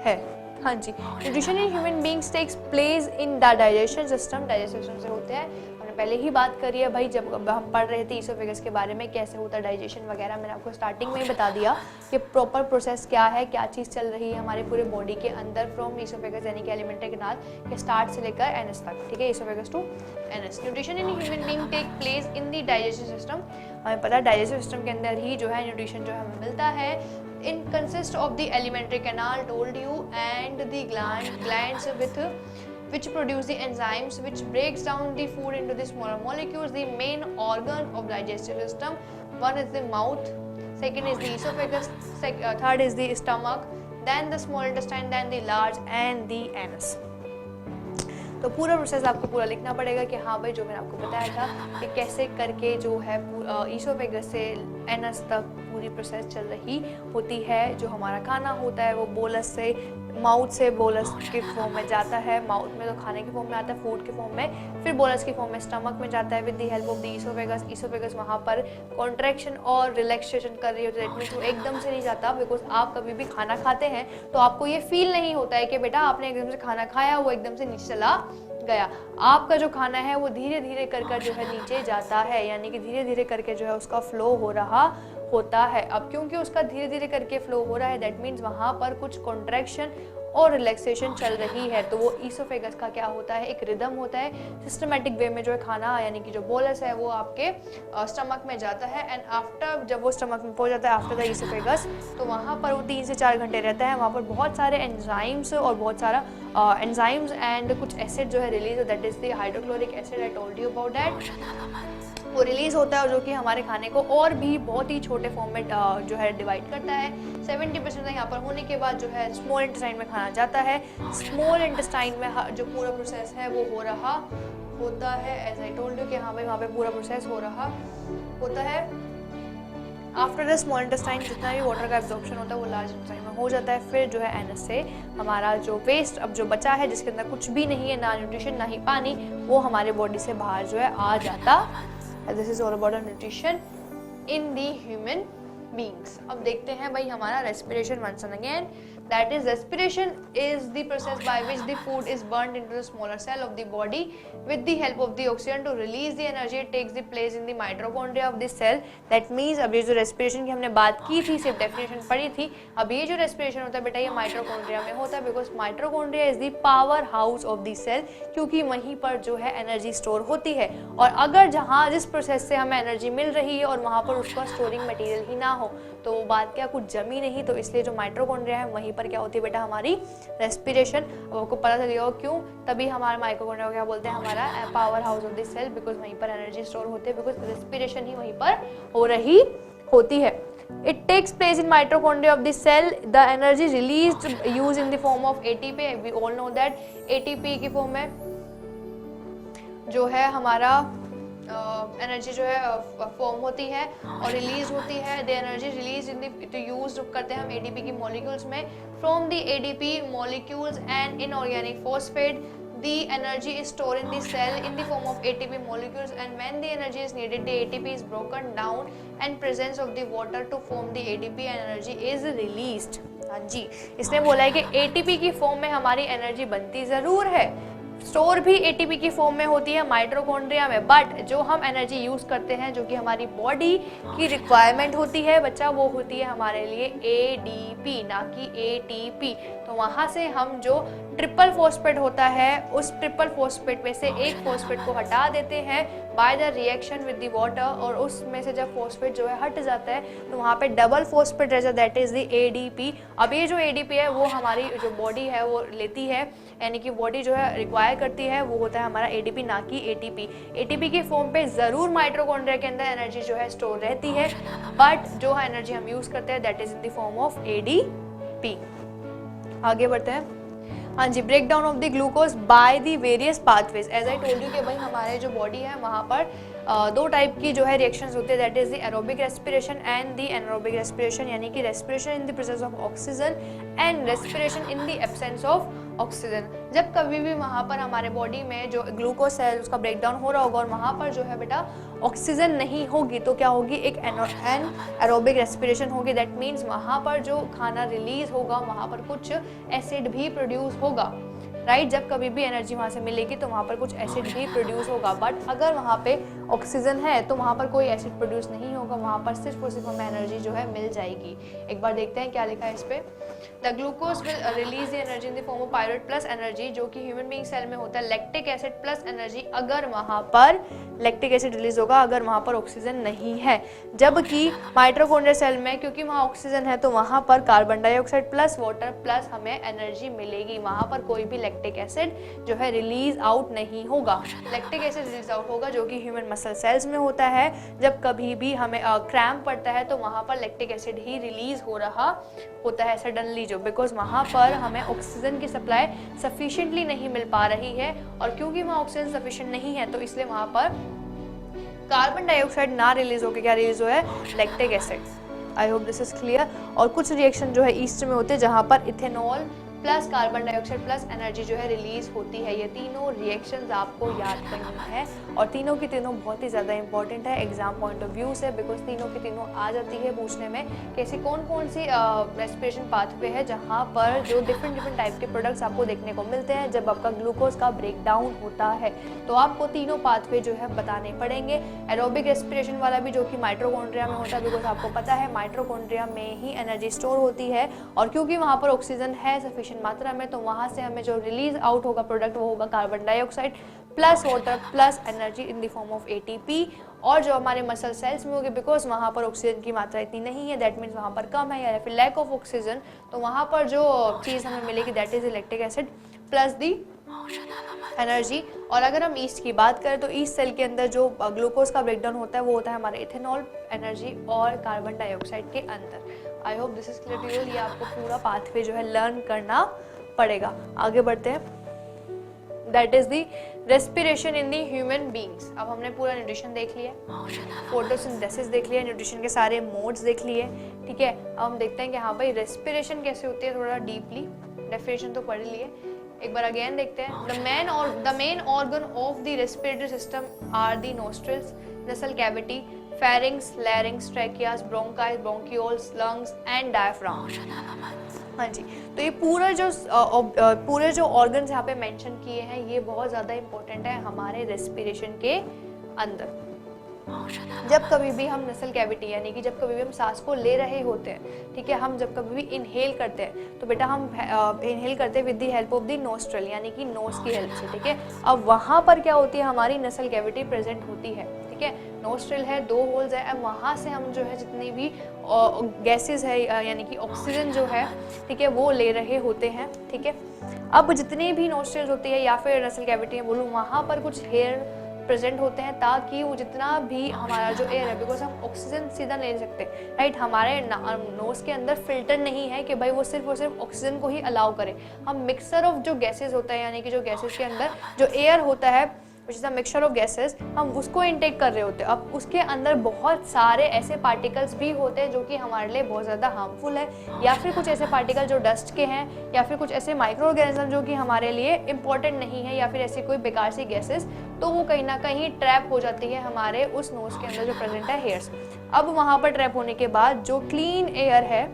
है। हाँ जी, nutrition in human beings takes place in the digestion system, digestion system से होते हैं। हमने पहले ही बात करी है भाई, जब हम पढ़ रहे थे ईसोफेगस के बारे में, कैसे होता है डाइजेशन वगैरह, मैंने आपको स्टार्टिंग में ही बता दिया कि प्रॉपर प्रोसेस क्या है, क्या चीज़ चल रही है हमारे पूरे बॉडी के अंदर, फ्रॉम ईसोफेगस यानी कि एलिमेंट्री कैनाल के स्टार्ट से लेकर एनएस तक। ठीक है, esophagus to anus. Nutrition in human being take place in the digestion system, हमें पता है डाइजेस्टिव सिस्टम के अंदर ही जो है न्यूट्रिशन जो है हमें मिलता है। In consist of the alimentary canal, told you, and the glands with which produce the enzymes which breaks down the food into the smaller molecules. The main organ of digestive system, one is the mouth, second is the esophagus, third is the stomach, then the small intestine, then the large and the anus. तो पूरा process आपको पूरा लिखना पड़ेगा कि हाँ भाई जो मैंने आपको बताया था कि कैसे करके जो है ईसोफेगस से एनस तक पूरी प्रोसेस चल रही होती है। जो हमारा खाना होता है वो बोलस से, माउथ से बोलस के फॉर्म में जाता है, माउथ में तो खाने के फॉर्म में आता है, फूड के फॉर्म में, फिर बोलस के फॉर्म में स्टमक में जाता है with the help of the oesophagus. Oesophagus वहाँ पर कॉन्ट्रैक्शन और रिलैक्सेशन कर रही होती है, दैट मीन्स वो एकदम से नहीं जाता, बिकॉज आप कभी भी खाना खाते हैं तो आपको ये फील नहीं होता है कि बेटा आपने एकदम से खाना खाया, वो एकदम से नीचे चला गया। आपका जो खाना है वो धीरे धीरे कर जो है नीचे जाता है, यानी कि धीरे धीरे करके जो है उसका फ्लो हो रहा होता है। अब क्योंकि उसका धीरे धीरे करके फ्लो हो रहा है, दैट मीन्स वहाँ पर कुछ कॉन्ट्रैक्शन और रिलैक्सेशन चल रही है, तो वो ईसोफेगस का क्या होता है, एक रिदम होता है, सिस्टमेटिक वे में जो है खाना यानी कि जो बोलस है वो आपके स्टमक में जाता है। एंड आफ्टर जब वो स्टमक में पहुंच जाता है आफ्टर द ईसोफेगस, तो वहाँ पर वो 3 से 4 घंटे रहता है। वहाँ पर बहुत सारे एंजाइम्स और बहुत सारा एंजाइम्स एंड कुछ एसिड जो है release, that is the hydrochloric acid, I told you about that, वो रिलीज होता है जो कि हमारे खाने को और भी बहुत ही छोटे फॉर्म में जो है डिवाइड करता है। 70% यहाँ पर होने के बाद जो है स्मॉल इंटेस्टाइन में खाना जाता है। स्मॉल इंटेस्टाइन में जो पूरा प्रोसेस है वो हो रहा होता है, एज आई टोल्ड यू कि हाँ भाई वहाँ पे पूरा प्रोसेस हो रहा होता है। आफ्टर द स्मॉल इंटेस्टाइन जितना भी वाटर का एब्जॉर्प्शन होता है वो लार्ज इंटेस्टाइन में हो जाता है। फिर जो है एनएस से हमारा जो वेस्ट अब जो बचा है जिसके अंदर कुछ भी नहीं है, ना न्यूट्रिशन ना ही पानी, वो हमारे बॉडी से बाहर जो है आ जाता। This is all about nutrition in the human beings. अब देखते हैं भाई हमारा respiration once and again, that is respiration is the process by which the food is burned into the smaller cell of the body with the help of the oxygen to release the energy. It takes the place in the mitochondria of the cell. That means अब ये जो respiration की हमने बात की थी, सिर्फ definition पढ़ी थी, अब ये जो respiration होता है बेटा ये mitochondria में होता है, because mitochondria is the power house of the cell, क्योंकि वहीं पर जो है energy store होती है। और अगर जहाँ जिस प्रोसेस से हमें energy मिल रही है और वहाँ पर उसका स्टोरिंग मटेरियल ही ना हो तो वो बात क्या, कुछ जमी नहीं, तो इसलिए जो माइटोकॉन्ड्रिया है वहीं पर क्या होती है बेटा हमारी रेस्पिरेशन। अब आपको पता चलेगा क्यों, तभी हमारे माइटोकॉन्ड्रिया को क्या बोलते हैं, हमारा power house of the cell, because वहीं पर एनर्जी स्टोर होती है, बिकॉज रेस्पिरेशन ही वहीं पर हो रही होती है। It takes place in mitochondria of the cell. The energy released used in the form of ATP. We all know that ATP की फॉर्म में जो है हमारा एनर्जी जो है फॉर्म होती है और रिलीज होती है। The energy release in the use करते हैं हम एडीपी की मॉलिक्यूल्स में। From the ADP molecules and inorganic phosphate the energy is stored in the cell in the form of ATP molecules, and when the energy is needed the ATP is broken down and presence of the water to form the ADP and energy is released। हाँ जी, इसने बोला है कि ATP की form में हमारी energy बनती ज़रूर है, स्टोर भी एटीपी की फॉर्म में होती है माइटोकॉन्ड्रिया में, बट जो हम एनर्जी यूज़ करते हैं जो कि हमारी बॉडी की रिक्वायरमेंट होती है बच्चा, वो होती है हमारे लिए एडीपी ना कि एटीपी। तो वहाँ से हम जो ट्रिपल फॉस्फेट होता है उस ट्रिपल फॉस्फेट में से एक फॉस्फेट को हटा देते हैं by the reaction with the water, और उसमें से जब फॉस्फेट जो है हट जाता है तो वहाँ पे डबल फॉस्फेट रह जाता है, दैट इज द एडीपी। अब ये जो एडीपी है वो हमारी जो बॉडी है वो लेती है, यानी कि बॉडी जो है रिक्वायर करती है, वो होता है हमारा एडीपी ना कि एटीपी। एटीपी की फॉर्म पे ज़रूर माइटोकॉन्ड्रिया के अंदर एनर्जी जो है स्टोर रहती है, बट जो एनर्जी हम यूज़ करते हैं that is in the form of ADP. आगे बढ़ते हैं। हाँ जी, break down of the glucose by the various pathways. As I told you कि भाई हमारे जो बॉडी है वहाँ पर दो टाइप की जो है रिएक्शंस होते हैं, that is the aerobic respiration and the anaerobic respiration, यानी कि respiration in the presence of oxygen and respiration in the absence of oxygen. जब कभी भी वहाँ पर हमारे बॉडी में जो ग्लूकोज है उसका ब्रेक डाउन हो रहा होगा और वहाँ पर जो है बेटा ऑक्सीजन नहीं होगी तो क्या होगी, एक एरोबिक रेस्पिरेशन होगी। दैट मीन्स वहाँ पर जो खाना रिलीज होगा वहाँ पर कुछ एसिड भी प्रोड्यूस होगा, राइट। जब कभी भी एनर्जी वहाँ से मिलेगी तो वहाँ पर कुछ एसिड भी प्रोड्यूस होगा, बट अगर वहाँ पे ऑक्सीजन है तो वहाँ पर कोई एसिड प्रोड्यूस नहीं होगा, वहाँ पर सिर्फ और सिर्फ हमें एनर्जी जो है मिल जाएगी। एक बार देखते हैं क्या लिखा है इस पे। The glucose will release the energy in the form of pyruvate plus energy, जो कि ह्यूमन बीइंग सेल में होता है लैक्टिक एसिड प्लस एनर्जी, अगर वहाँ पर लैक्टिक एसिड रिलीज होगा अगर वहाँ पर ऑक्सीजन नहीं है। जबकि माइटोकॉन्ड्रिया सेल में क्योंकि वहाँ ऑक्सीजन है तो वहाँ पर carbon dioxide plus water plus हमें एनर्जी मिलेगी, वहाँ पर कोई भी लैक्टिक एसिड जो है रिलीज आउट नहीं होगा। लैक्टिक एसिड रिलीज आउट होगा जो कि ह्यूमन मसल सेल्स में होता है। जब कभी भी हमें क्रैम्प पड़ता है तो वहाँ पर लैक्टिक एसिड ही रिलीज हो रहा होता है सडनली, जो बिकॉज वहाँ पर हमें ऑक्सीजन की सप्लाई सफिशिएंटली नहीं मिल पा रही है, और क्योंकि वहाँ ऑक्सीजन सफिशिएंट नहीं है तो इसलिए वहाँ पर कार्बन डाइऑक्साइड ना रिलीज होकर क्या रिलीज हो है, lactic acid. I hope this is clear. और कुछ रिएक्शन जो है ईस्ट में होते हैं जहाँ पर ethanol plus carbon dioxide plus energy जो है रिलीज होती है। ये तीनों रिएक्शंस आपको याद करनी है और तीनों की तीनों बहुत ही ज़्यादा इंपॉर्टेंट है एग्जाम पॉइंट ऑफ व्यू से, बिकॉज तीनों की तीनों आ जाती है पूछने में कि ऐसी कौन कौन सी रेस्पिरेशन पाथवे है जहाँ पर जो डिफरेंट टाइप के प्रोडक्ट्स आपको देखने को मिलते हैं जब आपका ग्लूकोज का ब्रेक डाउन होता है। तो आपको तीनों पाथवे जो है बताने पड़ेंगे। एरोबिक रेस्पिरेशन वाला भी जो कि माइटोकॉन्ड्रिया में होता है, बिकॉज आपको पता है माइटोकॉन्ड्रिया में ही एनर्जी स्टोर होती है, और क्योंकि वहाँ पर ऑक्सीजन है सफिशिएंट सफिशिएंट मात्रा में, तो वहाँ से हमें जो रिलीज आउट होगा प्रोडक्ट वो होगा carbon dioxide plus water plus energy in the form of ATP, और जो हमारे मसल सेल्स में होगी बिकॉज वहाँ पर ऑक्सीजन की मात्रा इतनी नहीं है, दैट मीन्स वहाँ पर कम है या फिर लैक ऑफ ऑक्सीजन, तो वहाँ पर जो चीज़ हमें मिलेगी that is lactic acid plus the energy. और अगर हम ईस्ट की बात करें तो ईस्ट सेल के अंदर जो ग्लूकोज का ब्रेकडाउन होता है वो होता है हमारे इथेनॉल, एनर्जी और कार्बन डाइऑक्साइड के अंदर। I hope this is clear to you. ये आपको पूरा पाथवे जो है लर्न करना पड़ेगा। आगे बढ़ते हैं। That is the respiration in the human beings. अब हमने पूरा न्यूट्रिशन देख लिया, फोटोसिंथेसिस देख लिया, न्यूट्रिशन के सारे मोड्स देख लिए, ठीक है। अब हम देखते हैं कि हाँ भाई रेस्पिरेशन कैसे होती है, थोड़ा डीपली डेफिनेशन तो पढ़ लिए, एक बार अगेन देखते हैं। The main organ of the respiratory system are the nostrils, nasal cavity, pharynx, larynx, trachea, bronchi, bronchioles, lungs and diaphragm. हाँ जी, तो ये पूरे जो ऑर्गन्स यहाँ पे मेंशन किए हैं ये बहुत ज़्यादा इंपॉर्टेंट है हमारे रेस्पिरेशन के अंदर। जब कभी भी हम नसल कैविटी यानी कि जब कभी भी हम सांस को ले रहे होते हैं, ठीक है, हम जब कभी भी इनहेल करते हैं तो बेटा हम इनहेल करते हैं with the help of the nostril यानी कि नोज की हेल्प से, ठीक है। अब वहाँ पर क्या होती है, हमारी नसल कैविटी प्रेजेंट होती है, ठीक है। नोस्ट्रल है, 2 होल्स है, अब वहाँ से हम जो है जितनी भी गैसेस है यानी कि ऑक्सीजन जो है, ठीक है, वो ले रहे होते हैं, ठीक है। अब जितनी भी नोस्ट्रल्स होती है या फिर नसल कैविटी में बोलूँ, वहाँ पर कुछ हेयर प्रेजेंट होते हैं ताकि वो जितना भी हमारा जो एयर है, बिकॉज हम ऑक्सीजन सीधा ले सकते, राइट, हमारे नोज के अंदर फिल्टर नहीं है कि भाई वो सिर्फ और सिर्फ ऑक्सीजन को ही अलाउ करे। हम मिक्सर ऑफ जो गैसेस होता है यानी कि जो गैसेस के अंदर जो एयर होता है which is a mixture of gases, हम उसको इनटेक कर रहे होते हैं। अब उसके अंदर बहुत सारे ऐसे पार्टिकल्स भी होते हैं जो कि हमारे लिए बहुत ज़्यादा हार्मफुल है, या फिर कुछ ऐसे पार्टिकल जो डस्ट के हैं, या फिर कुछ ऐसे माइक्रो ऑर्गेनिज्म जो कि हमारे लिए इंपॉर्टेंट नहीं है, या फिर ऐसी कोई बेकार सी गैसेस, तो वो कहीं ना कहीं ट्रैप हो जाती है हमारे उस नोज के अंदर जो प्रेजेंट है हेयर्स। अब वहाँ पर ट्रैप होने के बाद जो क्लीन एयर है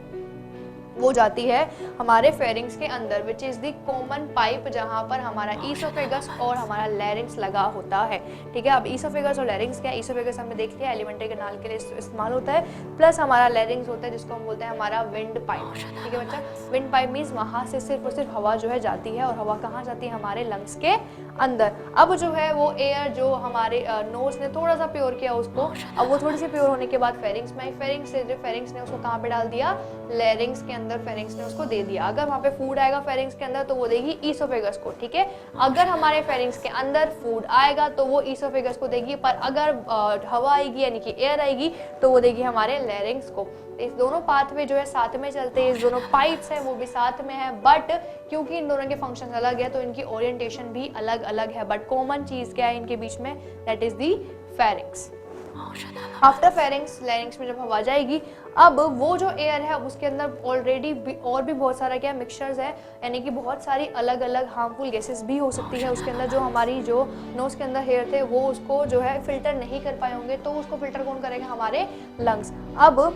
वो जाती है हमारे फेरिंग्स के अंदर, which is the common pipe जहाँ पर हमारा ईसोफेगस और हमारा लैरिंग्स लगा होता है, ठीक है। अब ईसोफेगस और लैरिंग्स क्या है, ईसोफेगस हमने देख लिया एलिमेंट्री कैनाल के लिए इस्तेमाल होता है, प्लस हमारा लैरिंग्स होता है जिसको हम बोलते हैं हमारा विंड पाइप, ठीक है बच्चा। विंड पाइप मीन्स वहाँ से सिर्फ और सिर्फ हवा जो है जाती है, और हवा कहाँ जाती है, हमारे लंग्स के अंदर। अब जो है वो एयर जो हमारे नोज ने थोड़ा सा प्योर किया उसको, अब वो थोड़ी सी प्योर होने के बाद फेरिंग्स में, फेरिंग्स ने उसको कहाँ पे डाल दिया, लैरिंग्स के अंदर फेरिंग्स ने उसको दे दिया। अगर वहाँ पे फूड आएगा फेरिंग्स के अंदर तो वो देगी ईसोफेगस को, ठीक है। अगर हमारे फेरिंग्स के अंदर फूड आएगा तो वो ईसोफेगस को देगी, पर अगर हवा आएगी यानी कि एयर आएगी तो वो देगी हमारे लैरिंग्स को। इस दोनों पाथवे जो है साथ में चलते हैं, इस दोनों पाइप्स हैं वो भी साथ में है, बट क्योंकि इन दोनों के फंक्शन अलग है तो इनकी ओरिएंटेशन भी अलग अलग है, बट कॉमन चीज क्या है इनके बीच में, that is the pharynx. After pharynx लैरिंग्स में जब हवा जाएगी, अब वो जो एयर है उसके अंदर ऑलरेडी और भी बहुत सारा क्या मिक्सचर्स है, यानी कि बहुत सारी अलग अलग हार्मफुल गैसेस भी हो सकती है उसके अंदर, जो हमारी जो नोज के अंदर हेयर थे वो उसको जो है फिल्टर नहीं कर पाए होंगे, तो उसको फिल्टर कौन करेगा, हमारे लंग्स। अब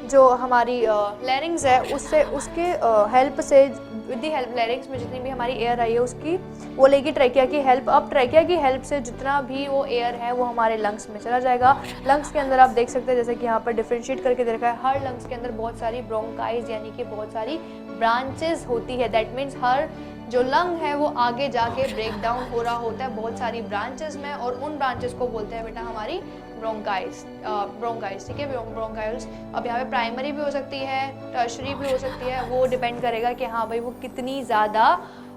जो हमारी लैरिंग्स है उससे उसके हेल्प से विद द हेल्प लैरिंग्स में जितनी भी हमारी एयर आई है उसकी वो लेगी ट्रैकिया की हेल्प। अब ट्रैकिया की हेल्प से जितना भी वो एयर है वो हमारे लंग्स में चला जाएगा। लंग्स के अंदर आप देख सकते हैं जैसे कि यहाँ पर डिफ्रेंशिएट करके दे रखा है, हर लंग्स के अंदर बहुत सारी ब्रोंकाइज यानी कि बहुत सारी ब्रांचेस होती है। दैट मीन्स हर जो लंग है वो आगे जाके ब्रेक डाउन हो रहा होता है बहुत सारी ब्रांचेस में, और उन ब्रांचेस को बोलते हैं बेटा हमारी ब्रोंकाइल्स, ठीक है, ब्रोंकाइल्स। अब यहाँ पे प्राइमरी भी हो सकती है, टर्शरी भी हो सकती है, वो डिपेंड करेगा कि हाँ भाई वो कितनी ज़्यादा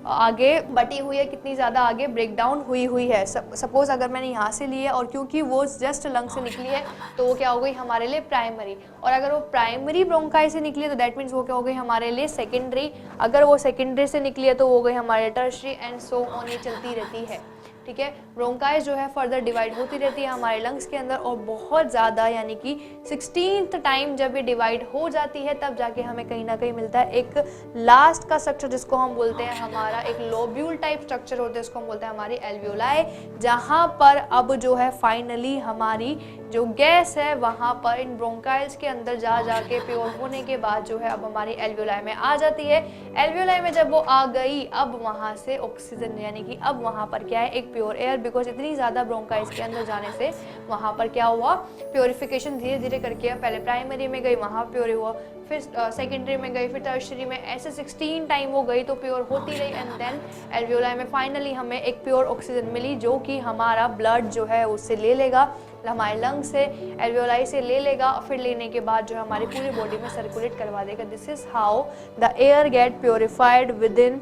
आगे बटी हुई है, कितनी ज़्यादा आगे ब्रेक डाउन हुई है। सपोज अगर मैंने यहाँ से ली है और क्योंकि वो जस्ट लंग से निकली है तो वो क्या हो गई हमारे लिए प्राइमरी, और अगर वो प्राइमरी ब्रोंकाई से निकली है तो दैट मीन्स वो क्या हो गई हमारे लिए सेकेंडरी, अगर वो सेकेंडरी से निकली है तो वो हो गई हमारे टर्शरी, एंड सो ऑन, ये चलती रहती है, ठीक है। ब्रोंकाइज जो है फर्दर डिवाइड होती रहती है हमारे लंग्स के अंदर, और बहुत ज़्यादा यानी कि 16th टाइम जब ये डिवाइड हो जाती है तब जाके हमें कहीं ना कहीं मिलता है एक लास्ट का स्ट्रक्चर जिसको हम बोलते हैं हमारा एक लोब्यूल टाइप स्ट्रक्चर होता है, उसको हम बोलते हैं हमारी एल्वियोलाई, जहाँ पर अब जो है फाइनली हमारी जो गैस है वहाँ पर इन ब्रोंकाइल्स के अंदर जाके प्योर होने के बाद जो है अब हमारी एल्वियोलाई में आ जाती है। एल्वियोलाई में जब वो आ गई अब वहाँ से ऑक्सीजन यानी कि अब वहाँ पर क्या है एक प्योर एयर, बिकॉज इतनी ज़्यादा ब्रोंकाइल्स के अंदर जाने से वहाँ पर क्या हुआ प्योरिफिकेशन धीरे धीरे करके पहले प्राइमरी में गई, वहाँ प्योर हुआ, फिर सेकेंडरी में गई, फिर टर्शरी में, ऐसे 16 टाइम वो गई तो प्योर होती रही। एंड देन एल्वियोलाई में फाइनली हमें एक प्योर ऑक्सीजन मिली जो कि हमारा ब्लड जो है उससे ले लेगा, हमारे लंग से, एल्वियोलाई से ले लेगा, फिर लेने के बाद जो है हमारी पूरी बॉडी में सर्कुलेट करवा देगा। This is how the air get purified within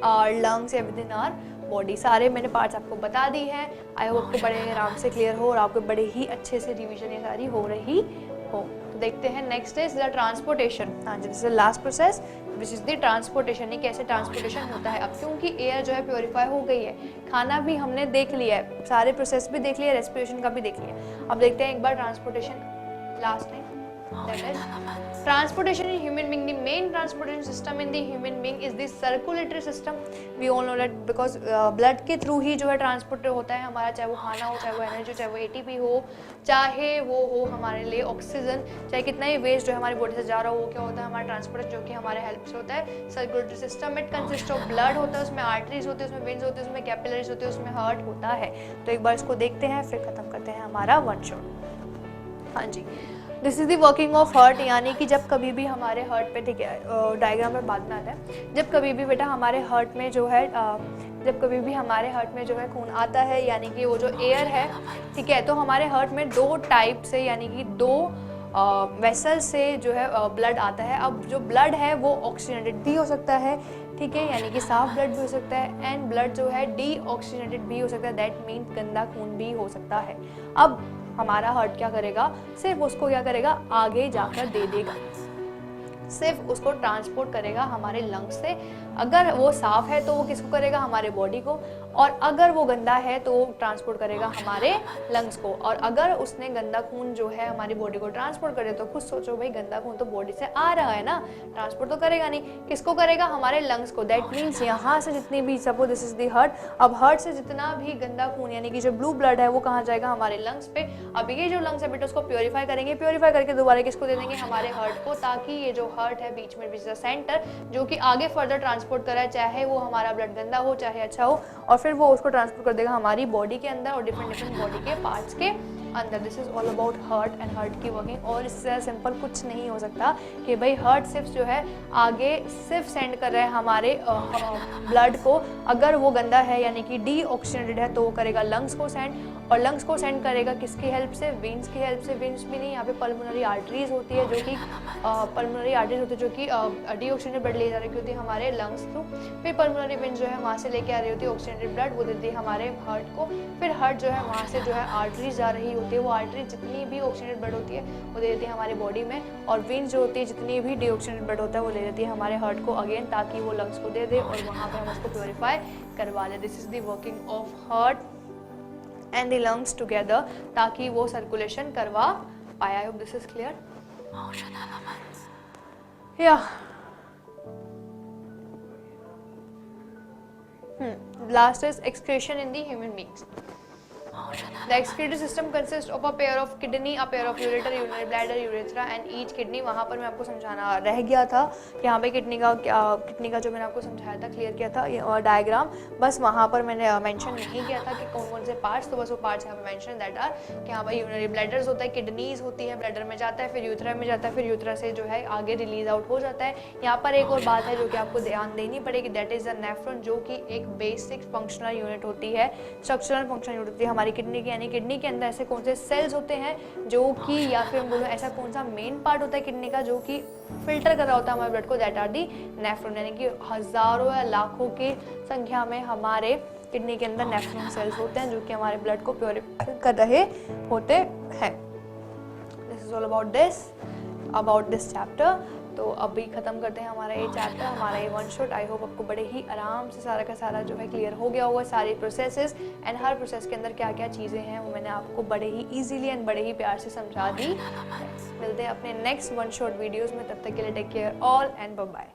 our lungs या विद इन आवर बॉडी। सारे मैंने पार्ट्स आपको बता दी हैं। आई होप आपको बड़े आराम से क्लियर हो और आपको बड़े ही अच्छे से रिवीजन ये सारी हो रही हो। तो देखते हैं नेक्स्ट इज द ट्रांसपोर्टेशन। हाँ जी, this is last process which is the transportation. ये कैसे ट्रांसपोर्टेशन होता है अब, क्योंकि एयर जो है प्योरीफाई हो गई है, खाना भी हमने देख लिया है, सारे प्रोसेस भी देख लिया, रेस्पिरेशन का भी देख लिया। अब देखते हैं एक बार transportation last time. That is transportation in human being. The main transportation system in the human being is the circulatory system. We all know that because blood के थ्रू ही जो है ट्रांसपोर्ट होता है हमारा, चाहे वो खाना हो, चाहे वो एनर्जी, चाहे वो ATP हो, चाहे वो हो हमारे लिए ऑक्सीजन, चाहे कितना ही वेस्ट जो है हमारी बॉडी से जा रहा हो, वो क्या होता है हमारा ट्रांसपोर्ट, जो कि हमारे हेल्प से होता है। Circulatory system it consist of blood होता है, उसमें आर्टरीज होती है, उसमें वेन्स होती है, उसमें कैपिलरीज होती है, उसमें हार्ट होता है। तो एक बार इसको देखते हैं फिर खत्म करते हैं हमारा वन शॉट। हाँ जी, this is the working of heart, यानी कि जब कभी भी हमारे हार्ट पे, ठीक है डायग्राम में बाद में आता है, जब कभी भी बेटा हमारे हार्ट में जो है जब कभी भी हमारे हार्ट में जो है खून आता है, यानी कि वो जो एयर है, ठीक है, तो हमारे हार्ट में दो टाइप से, यानी कि दो वेसल से जो है ब्लड आता है। अब जो ब्लड है वो ऑक्सीजनेटेड भी हो सकता है, ठीक है, यानी कि साफ ब्लड भी हो सकता है, एंड ब्लड जो है डीऑक्सीजनेटेड भी हो सकता है, दैट मीन्स गंदा खून भी हो सकता है। अब हमारा हार्ट क्या करेगा, सिर्फ उसको क्या करेगा, आगे जाकर दे देगा, सिर्फ उसको ट्रांसपोर्ट करेगा हमारे लंग्स से। अगर वो साफ है तो वो किसको करेगा, हमारे बॉडी को, और अगर वो गंदा है तो वो ट्रांसपोर्ट करेगा हमारे लंग्स को। और अगर उसने गंदा खून जो है हमारी बॉडी को ट्रांसपोर्ट करे तो खुद सोचो भाई, गंदा खून तो बॉडी से आ रहा है ना, ट्रांसपोर्ट तो करेगा नहीं, किसको करेगा, हमारे लंग्स को। दैट मीन्स यहाँ से जितनी भी, suppose this is the heart, अब हार्ट से जितना भी गंदा खून यानी कि जो ब्लू ब्लड है वो कहाँ जाएगा, हमारे लंग्स पे। अब ये जो लंग्स है बेटा उसको प्योरीफाई करेंगे, प्योरीफाई करके दोबारा किसको दे देंगे, हमारे हार्ट को, ताकि ये जो हार्ट है बीच में सेंटर जो कि आगे फर्दर ट्रांसपोर्ट करा है, चाहे वो हमारा ब्लड गंदा हो चाहे अच्छा हो, और फिर वो उसको ट्रांसपोर्ट कर देगा हमारी बॉडी के अंदर और डिफरेंट बॉडी के पार्ट्स के अंदर। This is all about heart and heart की वर्किंग। और इससे सिंपल कुछ नहीं हो सकता कि भाई हार्ट सिर्फ जो है आगे सिर्फ सेंड कर रहा है हमारे ब्लड को, अगर वो गंदा है यानी कि डीऑक्सीजनेटेड है तो वो करेगा लंग्स को सेंड, और लंग्स को सेंड करेगा किसकी हेल्प से, वेन्स की हेल्प से। वेन्स भी नहीं, यहाँ पे पल्मोनरी आर्टरीज होती है, जो कि पल्मोनरी आर्टरीज होती है जो कि डीऑक्सीजनेटेड ब्लड ले जा रही होती है हमारे लंग्स थ्रू। फिर पल्मोनरी वेन जो है वहाँ से लेके आ रही होती है ऑक्सीजनेटेड ब्लड, वो देती है हमारे हार्ट को। फिर हार्ट जो है वहाँ से जो है आर्टरीज जा रही होती है, वो आर्टरीज जितनी भी ऑक्सीजनेटेड ब्लड होती है वो दे देती है हमारे बॉडी में, और वेन्स जो होती है जितनी भी डीऑक्सीजनेटेड ब्लड होता है वो ले देती है हमारे हार्ट को अगेन, ताकि वो लंग्स को दे दे और वहाँ पर हम उसको प्योरीफाई करवा लें। This is the working of heart and the lungs together, ताकि वो सर्कुलेशन करवा पाए। I hope this is clear. या last is excretion in the human beings. The excretory system consists of a pair of kidney, a pair of ureter, urinary bladder, urethra and each kidney। वहाँ पर मैं आपको समझाना रह गया था कि यहाँ पे किडनी का जो मैंने आपको समझाया था, क्लियर किया था, और डायग्राम बस वहाँ पर मैंने मेंशन नहीं किया था कि कौन कौन से पार्ट्स, तो बस वो पार्ट्स यहाँ पे मेंशन दैट आर कि हाँ भाई यूरिनरी ब्लैडर्स होता है, किडनीज होती है, ब्लैडर में जाता है, फिर यूथरा में जाता है, फिर यूथरा से जो है आगे रिलीज आउट हो जाता है। यहाँ पर एक और बात है जो कि आपको ध्यान देनी पड़ेगी, दैट इज द नेफ्रॉन, जो कि एक बेसिक फंक्शनल यूनिट होती है, स्ट्रक्चरल फंक्शनल यूनिट होती है हमारी किडनी की। यानी किडनी के अंदर ऐसे कौन से सेल्स होते हैं जो कि, या फिर हम बोलो ऐसा कौन सा मेन पार्ट होता है किडनी का जो कि फिल्टर कर रहा होता है हमारे ब्लड को, दैट आर दी नेफ्रॉन। यानी कि हजारों या लाखों की संख्या में हमारे किडनी के अंदर नेफ्रॉन सेल्स होते हैं जो कि हमारे ब्लड को प्योरीफाई कर रहे होते हैं। This is all about this chapter. तो अभी ख़त्म करते हैं हमारा ये चैप्टर, हमारा ये वन शॉट। आई होप आपको बड़े ही आराम से सारा का सारा जो है क्लियर हो गया होगा, सारी प्रोसेसेस एंड हर प्रोसेस के अंदर क्या क्या चीज़ें हैं वो मैंने आपको बड़े ही इजीली एंड बड़े ही प्यार से समझा दी। मिलते हैं अपने नेक्स्ट वन शॉट वीडियोज़ में, तब तक के लिए take care all and bye bye.